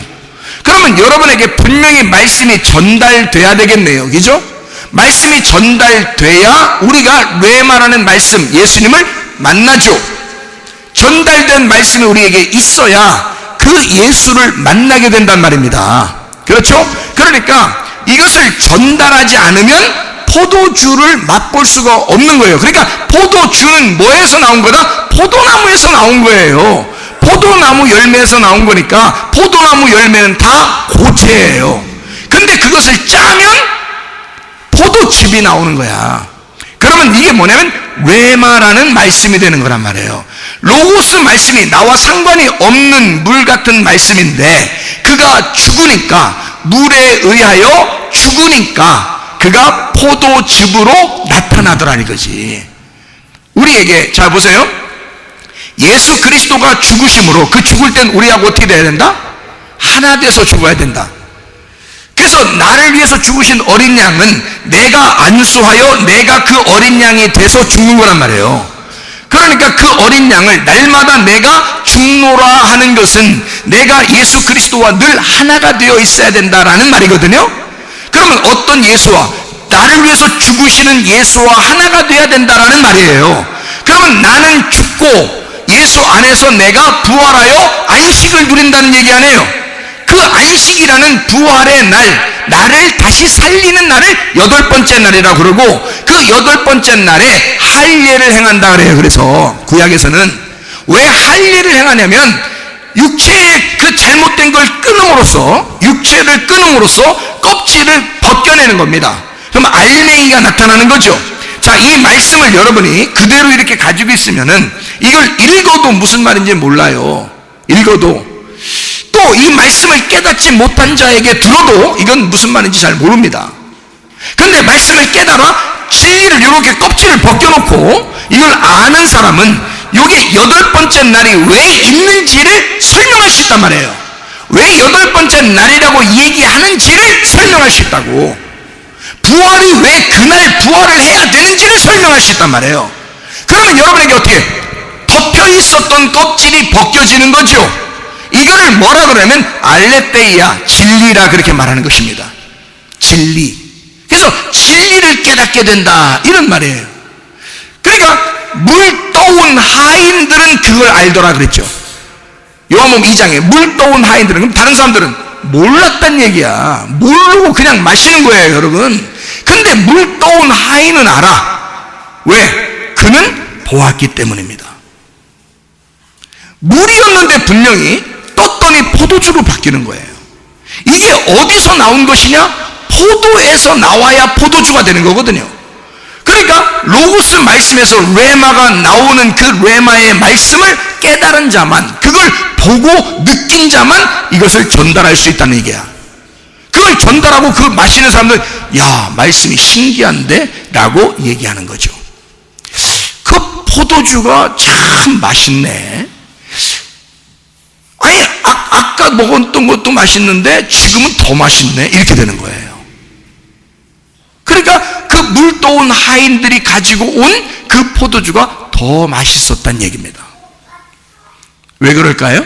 그러면 여러분에게 분명히 말씀이 전달돼야 되겠네요. 그죠? 말씀이 전달돼야 우리가 레마라는 말씀, 예수님을 만나죠. 전달된 말씀이 우리에게 있어야 그 예수를 만나게 된단 말입니다. 그렇죠? 그러니까 이것을 전달하지 않으면 포도주를 맛볼 수가 없는 거예요. 그러니까 포도주는 뭐에서 나온 거다? 포도나무에서 나온 거예요. 포도나무 열매에서 나온 거니까 포도나무 열매는 다 고체예요. 근데 그것을 짜면 포도즙이 나오는 거야. 그러면 이게 뭐냐면 레마라는 말씀이 되는 거란 말이에요. 로고스 말씀이 나와 상관이 없는 물 같은 말씀인데 그가 죽으니까, 물에 의하여 죽으니까 그가 포도즙으로 나타나더라는 거지. 우리에게 잘 보세요. 예수 그리스도가 죽으심으로 그 죽을 땐 우리하고 어떻게 돼야 된다? 하나 돼서 죽어야 된다. 그래서 나를 위해서 죽으신 어린 양은 내가 안수하여 내가 그 어린 양이 돼서 죽는 거란 말이에요. 그러니까 그 어린 양을 날마다 내가 죽노라 하는 것은 내가 예수 그리스도와 늘 하나가 되어 있어야 된다라는 말이거든요. 그러면 어떤 예수와, 나를 위해서 죽으시는 예수와 하나가 되어야 된다라는 말이에요. 그러면 나는 죽고 예수 안에서 내가 부활하여 안식을 누린다는 얘기 아니에요. 그 안식이라는 부활의 날, 나를 다시 살리는 날을 8번째 날이라고 그러고, 그 8번째 날에 할례를 행한다 그래요. 그래서 구약에서는 왜 할례를 행하냐면 육체의 그 잘못된 걸 끊음으로써, 육체를 끊음으로써 껍질을 벗겨내는 겁니다. 그럼 알맹이가 나타나는 거죠. 자, 이 말씀을 여러분이 그대로 이렇게 가지고 있으면은 이걸 읽어도 무슨 말인지 몰라요. 읽어도. 또 이 말씀을 깨닫지 못한 자에게 들어도 이건 무슨 말인지 잘 모릅니다. 그런데 말씀을 깨달아 진리를 이렇게 껍질을 벗겨놓고 이걸 아는 사람은 이게 8번째 날이 왜 있는지를 설명할 수 있단 말이에요. 왜 8번째 날이라고 얘기하는지를 설명할 수 있다고. 부활이 왜 그날 부활을 해야 되는지를 설명할 수 있단 말이에요. 그러면 여러분에게 어떻게 덮여 있었던 껍질이 벗겨지는 거죠. 이거를 뭐라 그러냐면 알레테이아, 진리라 그렇게 말하는 것입니다. 진리. 그래서 진리를 깨닫게 된다 이런 말이에요. 그러니까 물 떠온 하인들은 그걸 알더라 그랬죠. 요한복음 2장에 물 떠온 하인들은, 그럼 다른 사람들은 몰랐단 얘기야. 모르고 그냥 마시는 거예요, 여러분. 근데 물 떠온 하인은 알아. 왜? 그는 보았기 때문입니다. 물이었는데 분명히 떴더니 포도주로 바뀌는 거예요. 이게 어디서 나온 것이냐? 포도에서 나와야 포도주가 되는 거거든요. 그러니까 로고스 말씀에서 레마가 나오는 그 레마의 말씀을 깨달은 자만, 그걸 보고 느낀 자만 이것을 전달할 수 있다는 얘기야. 그걸 전달하고 그 마시는 사람들, 야, 말씀이 신기한데? 라고 얘기하는 거죠. 그 포도주가 참 맛있네. 아니, 아까 먹었던 것도 맛있는데 지금은 더 맛있네, 이렇게 되는 거예요. 그러니까 그 물도온 하인들이 가지고 온 그 포도주가 더 맛있었다는 얘기입니다. 왜 그럴까요?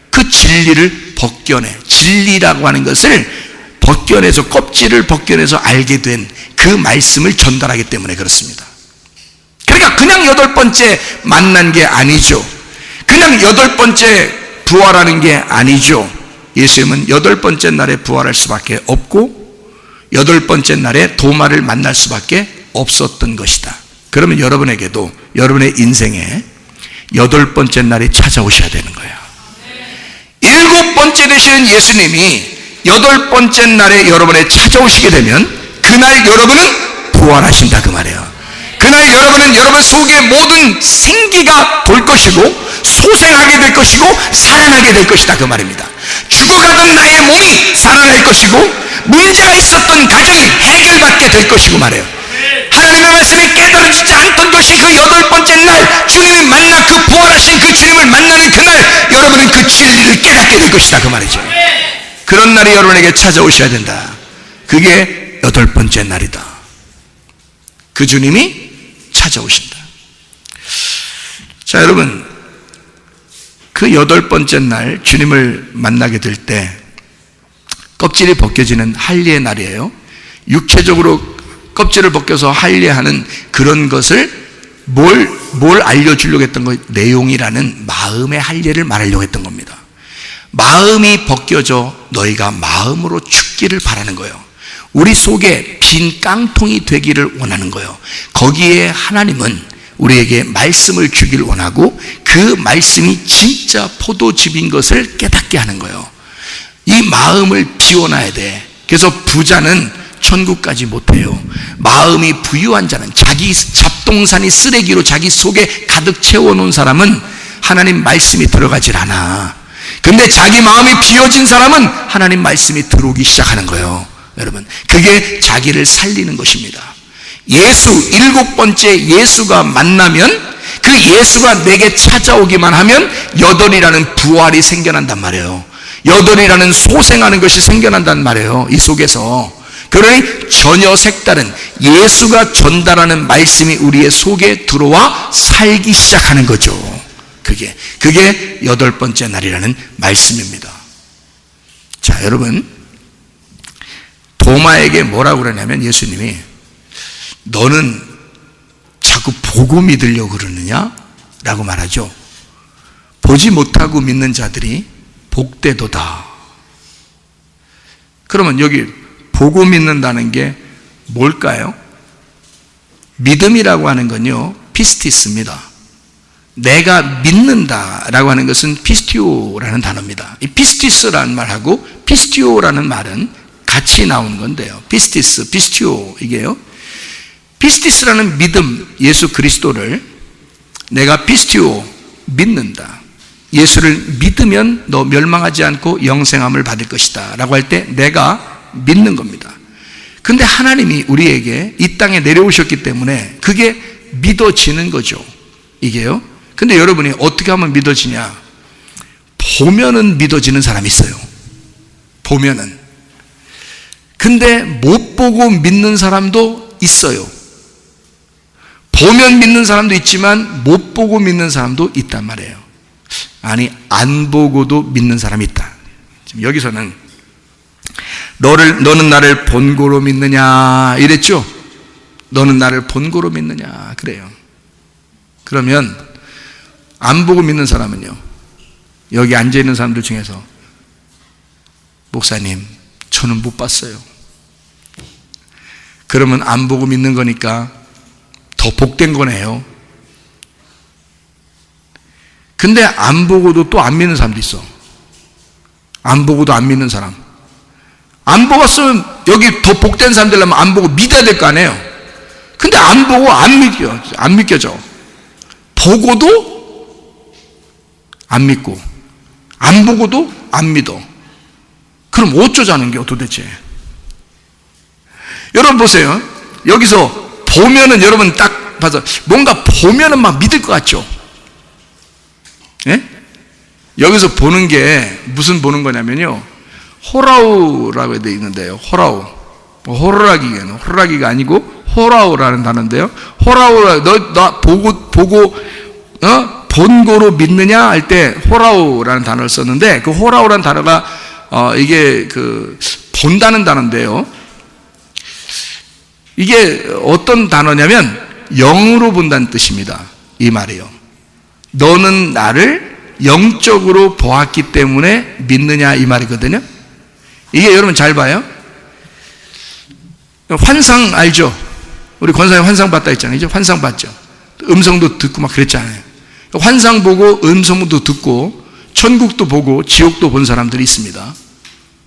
그 진리를 벗겨내, 진리라고 하는 것을 벗겨내서, 껍질을 벗겨내서 알게 된 그 말씀을 전달하기 때문에 그렇습니다. 그러니까 그냥 8번째 만난 게 아니죠. 그냥 8번째 부활하는 게 아니죠. 예수님은 8번째 날에 부활할 수밖에 없고 8번째 날에 도마를 만날 수밖에 없었던 것이다. 그러면 여러분에게도 여러분의 인생에 8번째 날이 찾아오셔야 되는 거예요. 7번째 되시는 예수님이 8번째 날에 여러분에 찾아오시게 되면 그날 여러분은 부활하신다, 그 말이에요. 그날 여러분은 여러분 속에 모든 생기가 돌 것이고 소생하게 될 것이고 살아나게 될 것이다, 그 말입니다. 죽어가던 나의 몸이 살아날 것이고 문제가 있었던 가정이 해결받게 될 것이고 말이에요. 하나님의 말씀이 깨달아지지 않던 것이 그 8번째 날 주님을 만나, 그 부활하신 그 주님을 만나는 그날 여러분은 그 진리를 깨닫게 될 것이다, 그 말이죠. 그런 날이 여러분에게 찾아오셔야 된다. 그게 8번째 날이다. 그 주님이 찾아오신다. 자, 여러분, 그 8번째 날 주님을 만나게 될 때 껍질이 벗겨지는 할례의 날이에요. 육체적으로 껍질을 벗겨서 할례하는 그런 것을 뭘 알려주려고 했던 거, 내용이라는 마음의 할례를 말하려고 했던 겁니다. 마음이 벗겨져 너희가 마음으로 죽기를 바라는 거예요. 우리 속에 빈 깡통이 되기를 원하는 거예요. 거기에 하나님은 우리에게 말씀을 주기를 원하고 그 말씀이 진짜 포도즙인 것을 깨닫게 하는 거예요. 이 마음을 비워놔야 돼. 그래서 부자는 천국까지 못해요. 마음이 부유한 자는, 자기 잡동사니 쓰레기로 자기 속에 가득 채워놓은 사람은 하나님 말씀이 들어가질 않아. 근데 자기 마음이 비워진 사람은 하나님 말씀이 들어오기 시작하는 거예요. 여러분, 그게 자기를 살리는 것입니다. 예수, 7번째 예수가 만나면, 그 예수가 내게 찾아오기만 하면 8이라는 부활이 생겨난단 말이에요. 8이라는 소생하는 것이 생겨난단 말이에요, 이 속에서. 그러니 전혀 색다른 예수가 전달하는 말씀이 우리의 속에 들어와 살기 시작하는 거죠. 그게 8번째 날이라는 말씀입니다. 자, 여러분, 도마에게 뭐라고 그러냐면 예수님이 너는 자꾸 보고 믿으려고 그러느냐? 라고 말하죠. 보지 못하고 믿는 자들이 복되도다. 그러면 여기 보고 믿는다는 게 뭘까요? 믿음이라고 하는 건요, 피스티스입니다. 내가 믿는다라고 하는 것은 피스티오라는 단어입니다. 이 피스티스라는 말하고 피스티오라는 말은 같이 나오는 건데요. 피스티스, 피스티오, 이게요. 피스티스라는 믿음, 예수 그리스도를 내가 피스티오, 믿는다. 예수를 믿으면 너 멸망하지 않고 영생함을 받을 것이다 라고 할 때 내가 믿는 겁니다. 근데 하나님이 우리에게 이 땅에 내려오셨기 때문에 그게 믿어지는 거죠, 이게요. 근데 여러분이 어떻게 하면 믿어지냐? 보면은 믿어지는 사람이 있어요. 보면은. 근데 못 보고 믿는 사람도 있어요. 보면 믿는 사람도 있지만 못 보고 믿는 사람도 있단 말이에요. 아니, 안 보고도 믿는 사람이 있다. 지금 여기서는 너는 나를 본고로 믿느냐 이랬죠. 너는 나를 본고로 믿느냐 그래요. 그러면 안 보고 믿는 사람은요, 여기 앉아있는 사람들 중에서 목사님 저는 못 봤어요. 그러면 안 보고 믿는 거니까 더 복된 거네요. 근데 안 보고도 또 안 믿는 사람도 있어. 안 보고도 안 믿는 사람. 안 보았으면 여기 더 복된 사람들라면 안 보고 믿어야 될 거 아니에요. 근데 안 보고 안 믿겨져. 보고도 안 믿고 안 보고도 안 믿어. 그럼 어쩌자는 게 도대체? 여러분 보세요. 여기서 보면은 여러분 딱 봐서 뭔가 보면은 막 믿을 것 같죠? 예? 여기서 보는 게 무슨 보는 거냐면요, 호라우라고 되어 있는데요. 호라우. 호라기가 아니고 호라우라는 단어인데요. 호라우, 나 보고 본고로 믿느냐 할 때 호라우라는 단어를 썼는데, 그 호라우라는 단어가 이게 본다는 단어인데요. 이게 어떤 단어냐면 영으로 본다는 뜻입니다. 이 말이요. 너는 나를 영적으로 보았기 때문에 믿느냐 이 말이거든요. 이게 여러분 잘 봐요. 환상 알죠? 우리 권사님 환상 봤다 했잖아요. 환상 봤죠? 음성도 듣고 막 그랬잖아요. 환상 보고 음성도 듣고 천국도 보고 지옥도 본 사람들이 있습니다.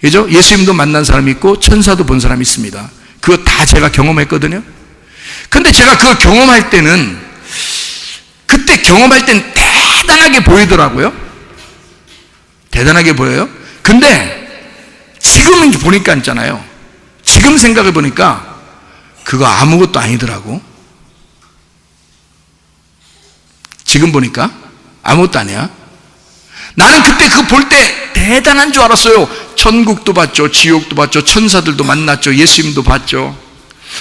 그죠? 예수님도 만난 사람이 있고 천사도 본 사람이 있습니다. 그거 다 제가 경험했거든요. 근데 제가 그걸 경험할 때는, 그때 경험할 때는 대단하게 보이더라고요. 대단하게 보여요. 근데 지금 보니까 있잖아요. 지금 생각해 보니까 그거 아무것도 아니더라고. 지금 보니까 아무것도 아니야. 나는 그때 그거 볼 때 대단한 줄 알았어요. 천국도 봤죠. 지옥도 봤죠. 천사들도 만났죠. 예수님도 봤죠.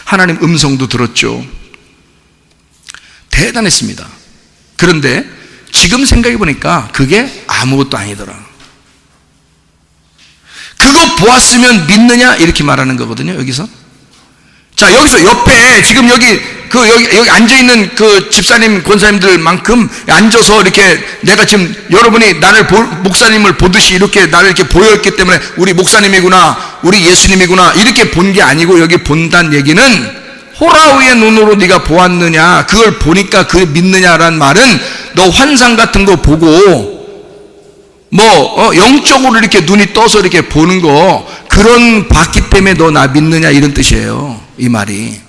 하나님 음성도 들었죠. 대단했습니다. 그런데 지금 생각해 보니까 그게 아무것도 아니더라. 그거 보았으면 믿느냐 이렇게 말하는 거거든요. 여기서. 자, 여기서 옆에 지금 여기 앉아있는 그 집사님, 권사님들만큼 앉아서 이렇게 내가 지금 여러분이 나를 목사님을 보듯이 이렇게 나를 이렇게 보였기 때문에 우리 목사님이구나, 우리 예수님이구나 이렇게 본 게 아니고, 여기 본다는 얘기는 호라우의 눈으로 네가 보았느냐, 그걸 보니까 그걸 믿느냐라는 말은 너 환상 같은 거 보고 영적으로 이렇게 눈이 떠서 이렇게 보는 거, 그런 봤기 때문에 너 나 믿느냐 이런 뜻이에요. 이 말이.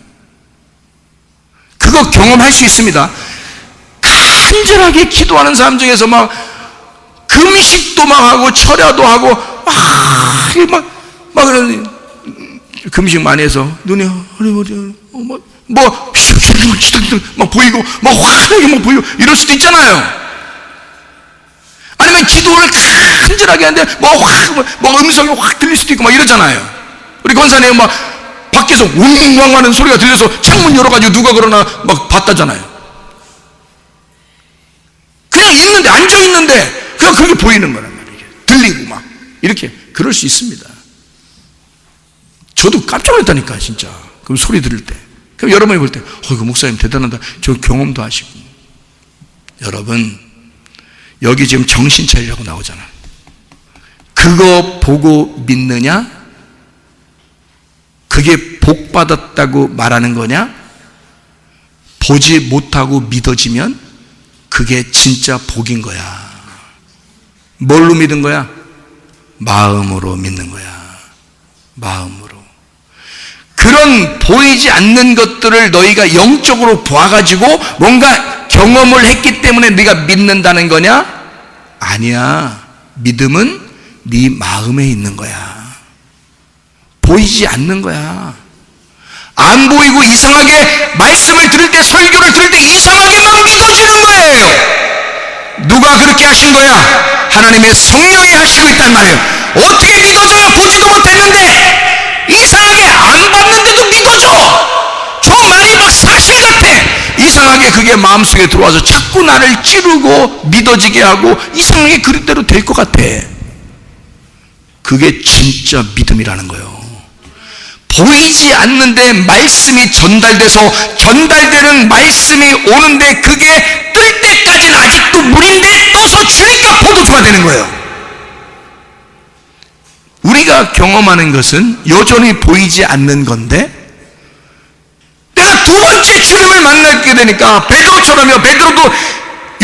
그거 경험할 수 있습니다. 간절하게 기도하는 사람 중에서 막 금식도 막 하고 철야도 하고 막 그런 금식 많이 해서 눈이 막 보이고 막 환하게 막 보이고 이럴 수도 있잖아요. 아니면 기도를 간절하게 하는데 막 음성이 확 들릴 수도 있고 막 이러잖아요. 우리 권사님 막 밖에서 웅웅 하는 소리가 들려서 창문 열어가지고 누가 그러나 막 봤다잖아요. 그냥 있는데, 앉아있는데 그냥 그게 보이는 거란 말이에요. 들리고 막 이렇게 그럴 수 있습니다. 저도 깜짝 놀랐다니까 진짜. 그 소리 들을 때. 그럼 여러분이 볼 때 그 목사님 대단하다, 저 경험도 하시고. 여러분, 여기 지금 정신차리라고 나오잖아. 그거 보고 믿느냐? 그게 복 받았다고 말하는 거냐? 보지 못하고 믿어지면 그게 진짜 복인 거야. 뭘로 믿은 거야? 마음으로 믿는 거야. 마음으로. 그런 보이지 않는 것들을 너희가 영적으로 봐가지고 뭔가 경험을 했기 때문에 네가 믿는다는 거냐? 아니야. 믿음은 네 마음에 있는 거야. 보이지 않는 거야. 안 보이고 이상하게 말씀을 들을 때, 설교를 들을 때 이상하게만 믿어지는 거예요. 누가 그렇게 하신 거야? 하나님의 성령이 하시고 있단 말이에요. 어떻게 믿어져요? 보지도 못했는데 이상하게 안 봤는데도 믿어져. 저 말이 막 사실 같아. 이상하게 그게 마음속에 들어와서 자꾸 나를 찌르고 믿어지게 하고 이상하게 그릇대로 될 것 같아. 그게 진짜 믿음이라는 거예요. 보이지 않는데 말씀이 전달돼서 전달되는 말씀이 오는데 그게 뜰 때까지는 아직도 물인데 떠서 주니까 포도주가 되는 거예요. 우리가 경험하는 것은 여전히 보이지 않는 건데, 내가 두 번째 주님을 만나게 되니까 베드로처럼요. 베드로도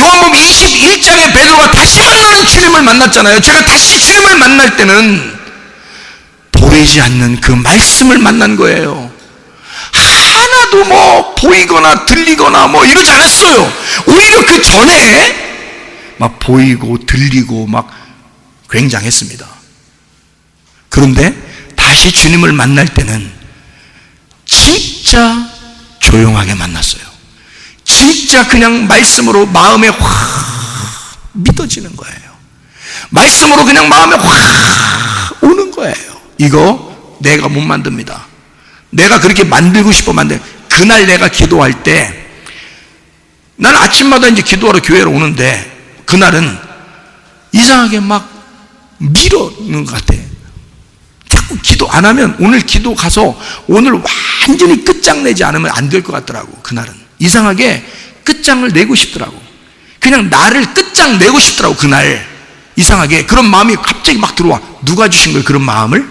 요한복음 21장에 베드로가 다시 만나는 주님을 만났잖아요. 제가 다시 주님을 만날 때는 보이지 않는 그 말씀을 만난 거예요. 하나도 뭐 보이거나 들리거나 뭐 이러지 않았어요. 오히려 그 전에 막 보이고 들리고 막 굉장했습니다. 그런데 다시 주님을 만날 때는 진짜 조용하게 만났어요. 진짜 그냥 말씀으로 마음에 확 믿어지는 거예요. 말씀으로 그냥 마음에 확 오는 거예요. 이거 내가 못 만듭니다. 내가 그렇게 만들고 싶어 그날 내가 기도할 때, 난 아침마다 이제 기도하러 교회로 오는데, 그날은 이상하게 막 미루는 것 같아. 자꾸 기도 안 하면, 오늘 기도 가서 오늘 완전히 끝장내지 않으면 안 될 것 같더라고. 그날은 이상하게 끝장을 내고 싶더라고. 그냥 나를 끝장내고 싶더라고. 그날 이상하게 그런 마음이 갑자기 막 들어와. 누가 주신 거예요? 그런 마음을?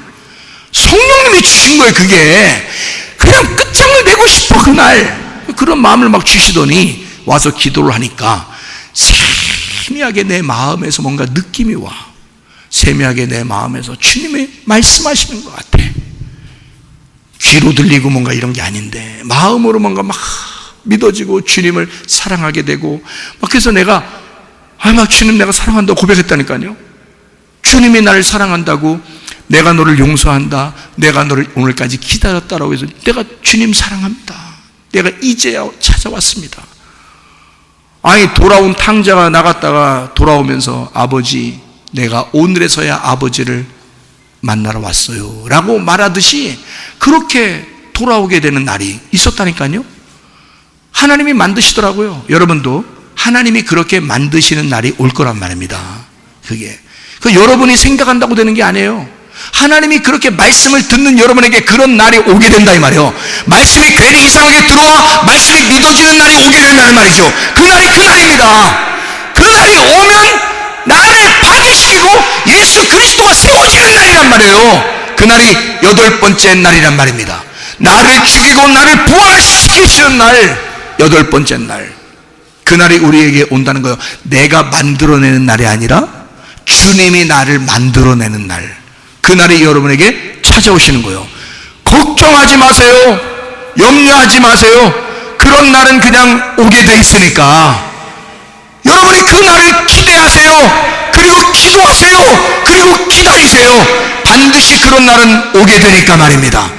성령님이 주신 거예요. 그게 그냥 끝장을 내고 싶어. 그날 그런 마음을 막 주시더니 와서 기도를 하니까 세미하게 내 마음에서 뭔가 느낌이 와. 세미하게 내 마음에서 주님이 말씀하시는 것 같아. 귀로 들리고 뭔가 이런 게 아닌데 마음으로 뭔가 막 믿어지고 주님을 사랑하게 되고, 막 그래서 내가 막 주님 내가 사랑한다고 고백했다니까요. 주님이 나를 사랑한다고, 내가 너를 용서한다, 내가 너를 오늘까지 기다렸다라고 해서 내가 주님 사랑합니다, 내가 이제야 찾아왔습니다. 아니 돌아온 탕자가 나갔다가 돌아오면서 아버지, 내가 오늘에서야 아버지를 만나러 왔어요 라고 말하듯이 그렇게 돌아오게 되는 날이 있었다니까요. 하나님이 만드시더라고요. 여러분도 하나님이 그렇게 만드시는 날이 올 거란 말입니다. 그게 여러분이 생각한다고 되는 게 아니에요. 하나님이 그렇게 말씀을 듣는 여러분에게 그런 날이 오게 된다 이 말이에요. 말씀이 괜히 이상하게 들어와 말씀이 믿어지는 날이 오게 된다는 말이죠. 그날이 그날입니다. 그날이 오면 나를 받으시고 예수 그리스도가 세워지는 날이란 말이에요. 그날이 8번째 날이란 말입니다. 나를 죽이고 나를 부활시키시는 날, 8번째 날, 그날이 우리에게 온다는 거예요. 내가 만들어내는 날이 아니라 주님이 나를 만들어내는 날, 그날이 여러분에게 찾아오시는 거예요. 걱정하지 마세요. 염려하지 마세요. 그런 날은 그냥 오게 돼 있으니까 여러분이 그 날을 기대하세요. 그리고 기도하세요. 그리고 기다리세요. 반드시 그런 날은 오게 되니까 말입니다.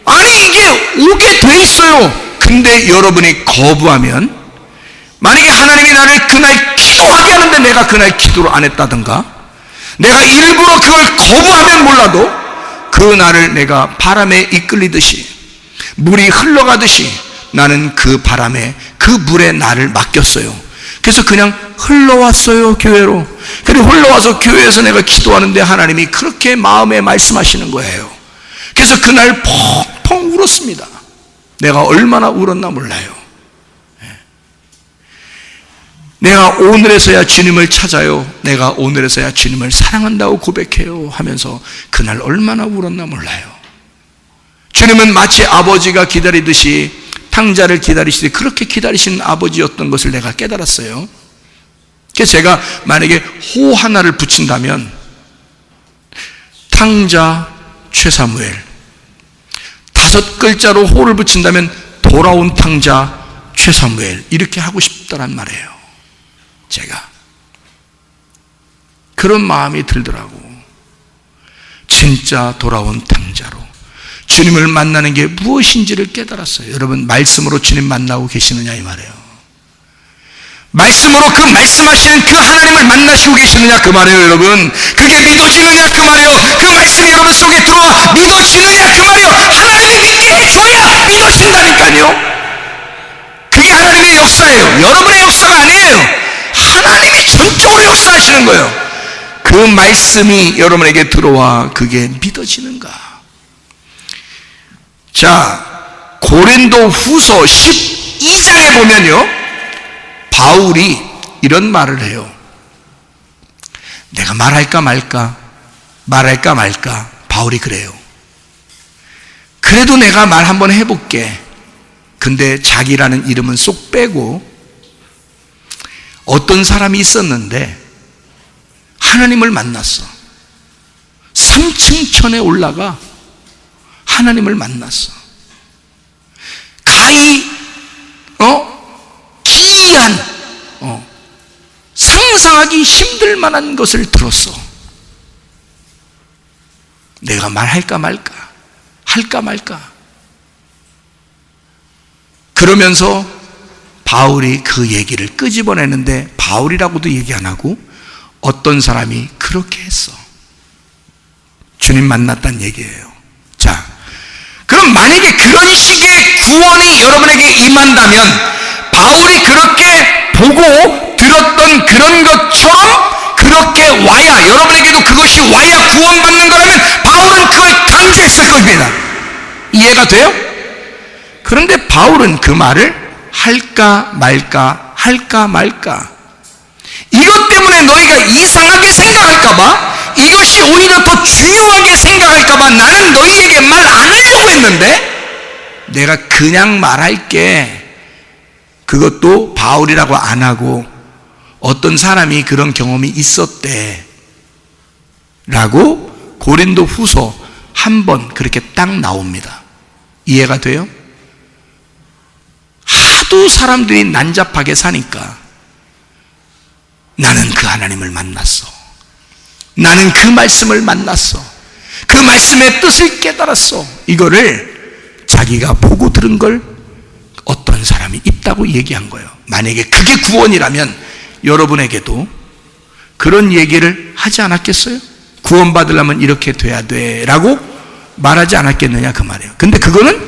아니 이게 오게 돼 있어요. 근데 여러분이 거부하면, 만약에 하나님이 나를 그날 기도하게 하는데 내가 그날 기도를 안 했다든가, 내가 일부러 그걸 거부하면 몰라도 그 날을 내가 바람에 이끌리듯이 물이 흘러가듯이 나는 그 바람에 그 물에 나를 맡겼어요. 그래서 그냥 흘러왔어요. 교회로. 그리고 흘러와서 교회에서 내가 기도하는데 하나님이 그렇게 마음에 말씀하시는 거예요. 그래서 그날 펑펑 울었습니다. 내가 얼마나 울었나 몰라요. 내가 오늘에서야 주님을 찾아요, 내가 오늘에서야 주님을 사랑한다고 고백해요 하면서 그날 얼마나 울었나 몰라요. 주님은 마치 아버지가 기다리듯이 탕자를 기다리시듯이 그렇게 기다리시는 아버지였던 것을 내가 깨달았어요. 그래서 제가 만약에 호 하나를 붙인다면 탕자 최사무엘, 5글자로 호를 붙인다면 돌아온 탕자 최사무엘, 이렇게 하고 싶다란 말이에요. 제가 그런 마음이 들더라고. 진짜 돌아온 탕자로 주님을 만나는 게 무엇인지를 깨달았어요. 여러분 말씀으로 주님 만나고 계시느냐 이 말이에요. 말씀으로 그 말씀하시는 그 하나님을 만나시고 계시느냐 그 말이에요. 여러분 그게 믿어지느냐 그 말이에요. 그 말씀이 여러분 속에 들어와 믿어지느냐 그 말이에요. 하나님이 믿게 해줘야 믿어진다니까요. 그게 하나님의 역사예요. 여러분의 역사가 아니에요. 하나님이 전적으로 역사하시는 거예요. 그 말씀이 여러분에게 들어와 그게 믿어지는가. 자, 고린도 후서 12장에 보면요, 바울이 이런 말을 해요. 내가 말할까 말까 바울이 그래요. 그래도 내가 말 한번 해볼게. 근데 자기라는 이름은 쏙 빼고 어떤 사람이 있었는데 하나님을 만났어. 3층천에 올라가 하나님을 만났어. 가히 기이한 상상하기 힘들 만한 것을 들었어. 내가 말할까 말까, 할까 말까. 그러면서 바울이 그 얘기를 끄집어내는데 바울이라고도 얘기 안 하고 어떤 사람이 그렇게 했어. 주님 만났다는 얘기예요. 자, 그럼 만약에 그런 식의 구원이 여러분에게 임한다면 바울이 그렇게 보고 들었던 그런 것처럼 그렇게 와야, 여러분에게도 그것이 와야 구원받는 거라면 바울은 그걸 강조했을 겁니다. 이해가 돼요? 그런데 바울은 그 말을 할까 말까 할까 말까, 이것 때문에 너희가 이상하게 생각할까봐, 이것이 오히려 더 중요하게 생각할까봐 나는 너희에게 말 안 하려고 했는데 내가 그냥 말할게. 그것도 바울이라고 안 하고 어떤 사람이 그런 경험이 있었대 라고 고린도 후서 한 번 그렇게 딱 나옵니다. 이해가 돼요? 하도 사람들이 난잡하게 사니까 나는 그 하나님을 만났어, 나는 그 말씀을 만났어, 그 말씀의 뜻을 깨달았어, 이거를 자기가 보고 들은 걸 어떤 사람이 있다고 얘기한 거예요. 만약에 그게 구원이라면 여러분에게도 그런 얘기를 하지 않았겠어요? 구원받으려면 이렇게 돼야 돼 라고 말하지 않았겠느냐 그 말이에요. 근데 그거는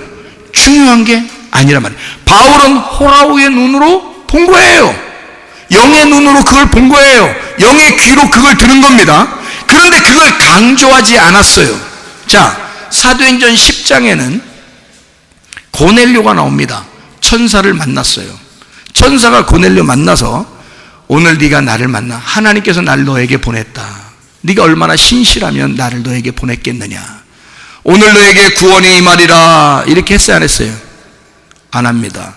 중요한 게 아니란 말이에요. 바울은 호라우의 눈으로 본 거예요. 영의 눈으로 그걸 본 거예요. 영의 귀로 그걸 들은 겁니다. 그런데 그걸 강조하지 않았어요. 자, 사도행전 10장에는 고넬료가 나옵니다. 천사를 만났어요. 천사가 고넬료 만나서 오늘 네가 나를 만나, 하나님께서 나를 너에게 보냈다. 네가 얼마나 신실하면 나를 너에게 보냈겠느냐. 오늘 너에게 구원이 임하리라. 이렇게 했어요, 안 했어요? 안 합니다.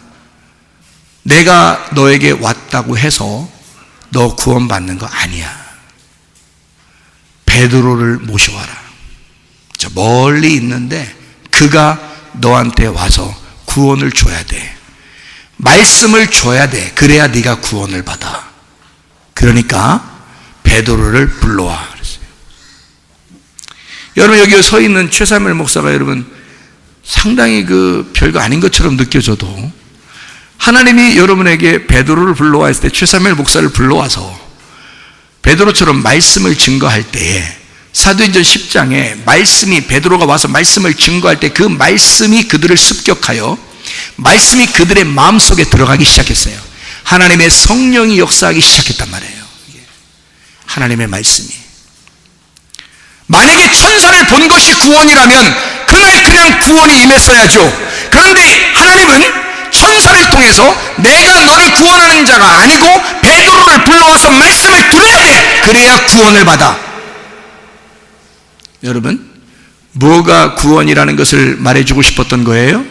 내가 너에게 왔다고 해서 너 구원받는 거 아니야. 베드로를 모셔와라. 저 멀리 있는데 그가 너한테 와서 구원을 줘야 돼. 말씀을 줘야 돼. 그래야 네가 구원을 받아. 그러니까 베드로를 불러와 그랬어요. 여러분, 여기 서 있는 최사무엘 목사가 여러분 상당히 그 별거 아닌 것처럼 느껴져도 하나님이 여러분에게 베드로를 불러와 했을 때, 최사무엘 목사를 불러와서 베드로처럼 말씀을 증거할 때에, 사도행전 10장에 말씀이, 베드로가 와서 말씀을 증거할 때 그 말씀이 그들을 습격하여 말씀이 그들의 마음속에 들어가기 시작했어요. 하나님의 성령이 역사하기 시작했단 말이에요. 하나님의 말씀이. 만약에 천사를 본 것이 구원이라면 그날 그냥 구원이 임했어야죠. 그런데 하나님은 천사를 통해서 내가 너를 구원하는 자가 아니고 베드로를 불러와서 말씀을 들어야 돼. 그래야 구원을 받아. 여러분, 뭐가 구원이라는 것을 말해주고 싶었던 거예요?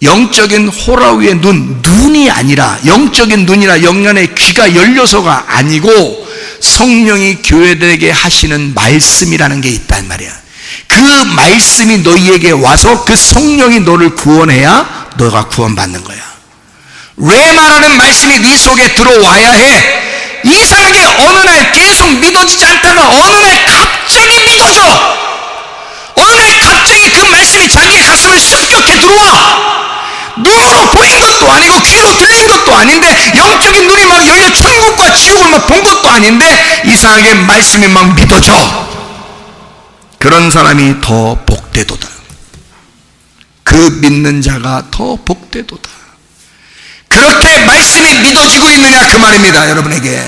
영적인 호라우의 눈이 아니라, 영적인 눈이라 영년의 귀가 열려서가 아니고 성령이 교회들에게 하시는 말씀이라는 게 있단 말이야. 그 말씀이 너희에게 와서 그 성령이 너를 구원해야 너가 구원받는 거야. 레마라는 말씀이 네 속에 들어와야 해. 이상하게 어느 날 계속 믿어지지 않다가 어느 날 갑자기 믿어져. 어느 날 갑자기 그 말씀이 자기의 가슴을 습격해 들어와. 눈으로 보인 것도 아니고 귀로 들린 것도 아닌데, 영적인 눈이 막 열려 천국과 지옥을 막 본 것도 아닌데 이상하게 말씀이 막 믿어져. 그런 사람이 더 복되도다. 그 믿는 자가 더 복되도다. 그렇게 말씀이 믿어지고 있느냐 그 말입니다. 여러분에게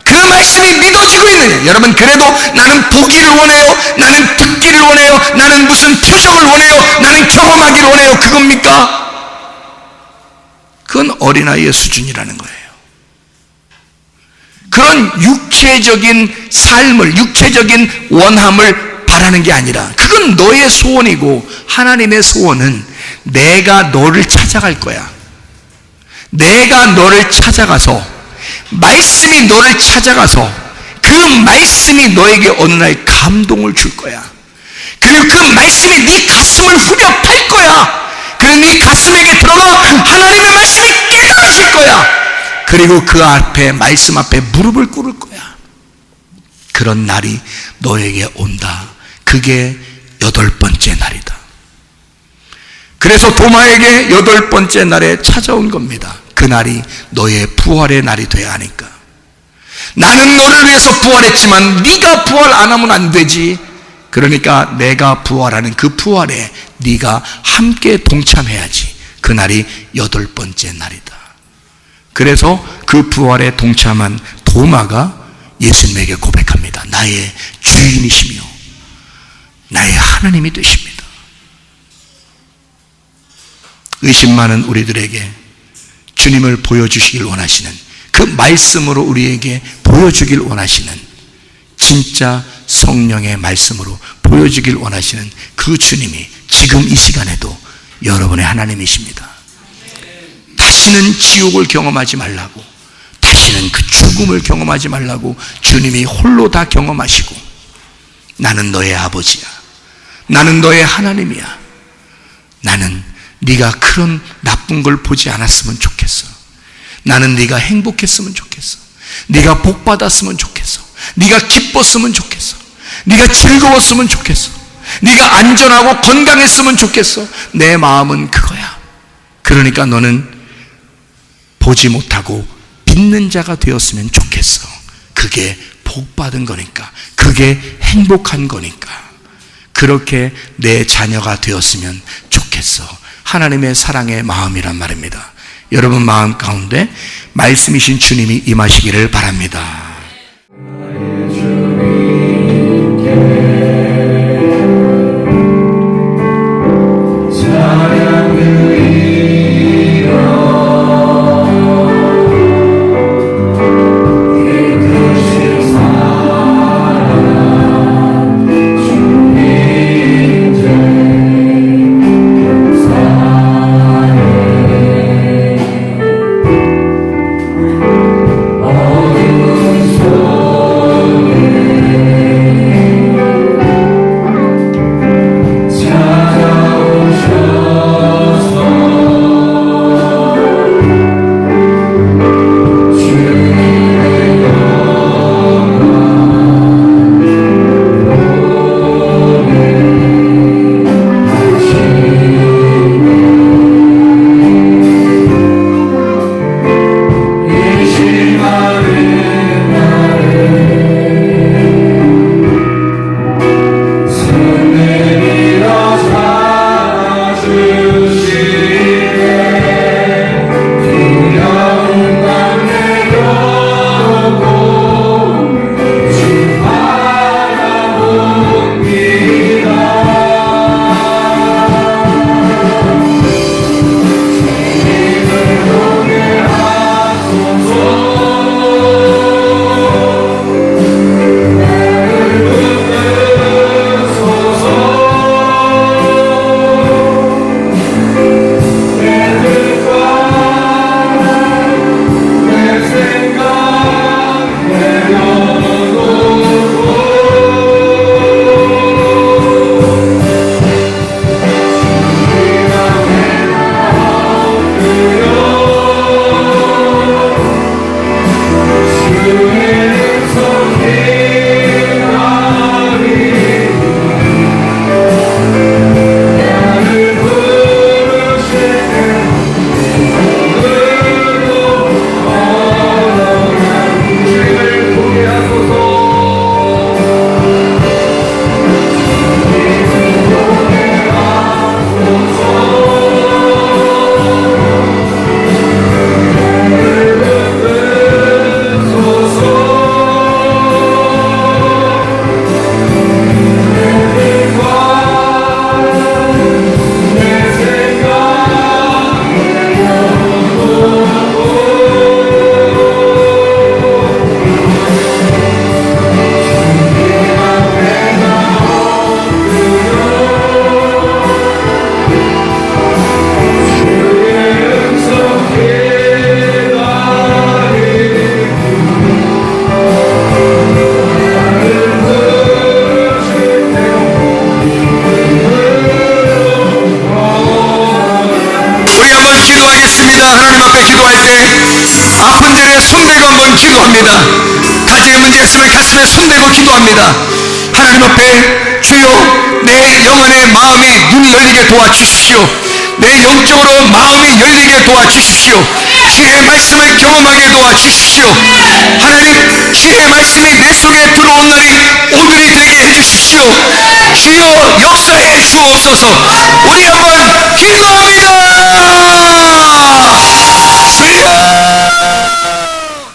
그 말씀이 믿어지고 있느냐. 여러분, 그래도 나는 보기를 원해요, 나는 듣기를 원해요, 나는 무슨 표적을 원해요, 나는 경험하기를 원해요, 그겁니까? 그건 어린아이의 수준이라는 거예요. 그런 육체적인 삶을, 육체적인 원함을 바라는 게 아니라, 그건 너의 소원이고, 하나님의 소원은 내가 너를 찾아갈 거야. 내가 너를 찾아가서, 말씀이 너를 찾아가서 그 말씀이 너에게 어느 날 감동을 줄 거야. 그리고 그 말씀이 네 가슴을 후벼 팔 거야. 그리고 네 가슴에게 들어가 하나님의 말씀을 깨달아질 거야. 그리고 그 앞에, 말씀 앞에 무릎을 꿇을 거야. 그런 날이 너에게 온다. 그게 8번째 날이다. 그래서 도마에게 8번째 날에 찾아온 겁니다. 그 날이 너의 부활의 날이 돼야 하니까. 나는 너를 위해서 부활했지만 네가 부활 안 하면 안 되지. 그러니까 내가 부활하는 그 부활에 네가 함께 동참해야지. 그날이 8번째 날이다. 그래서 그 부활에 동참한 도마가 예수님에게 고백합니다. 나의 주인이시며 나의 하나님이 되십니다. 의심 많은 우리들에게 주님을 보여주시길 원하시는, 그 말씀으로 우리에게 보여주길 원하시는, 진짜 성령의 말씀으로 보여주길 원하시는 그 주님이 지금 이 시간에도 여러분의 하나님이십니다. 다시는 지옥을 경험하지 말라고, 다시는 그 죽음을 경험하지 말라고 주님이 홀로 다 경험하시고, 나는 너의 아버지야, 나는 너의 하나님이야, 나는 네가 그런 나쁜 걸 보지 않았으면 좋겠어, 나는 네가 행복했으면 좋겠어, 네가 복 받았으면 좋겠어, 네가 기뻤으면 좋겠어, 네가 즐거웠으면 좋겠어, 네가 안전하고 건강했으면 좋겠어. 내 마음은 그거야. 그러니까 너는 보지 못하고 믿는 자가 되었으면 좋겠어. 그게 복 받은 거니까, 그게 행복한 거니까. 그렇게 내 자녀가 되었으면 좋겠어. 하나님의 사랑의 마음이란 말입니다. 여러분 마음 가운데 말씀이신 주님이 임하시기를 바랍니다. 하나님 앞에 기도할 때 아픈 데에 손대고 한번 기도합니다. 가정의 문제가 있으면 가슴에 손대고 기도합니다. 하나님 앞에 주여 내 영혼의 마음이 눈이 열리게 도와주십시오. 내 영적으로 마음이 열리게 도와주십시오. 주의 말씀을 경험하게 도와주십시오. 하나님, 주의 말씀이 내 속에 들어온 날이 오늘이 되게 해주십시오. 주여 역사해 주옵소서.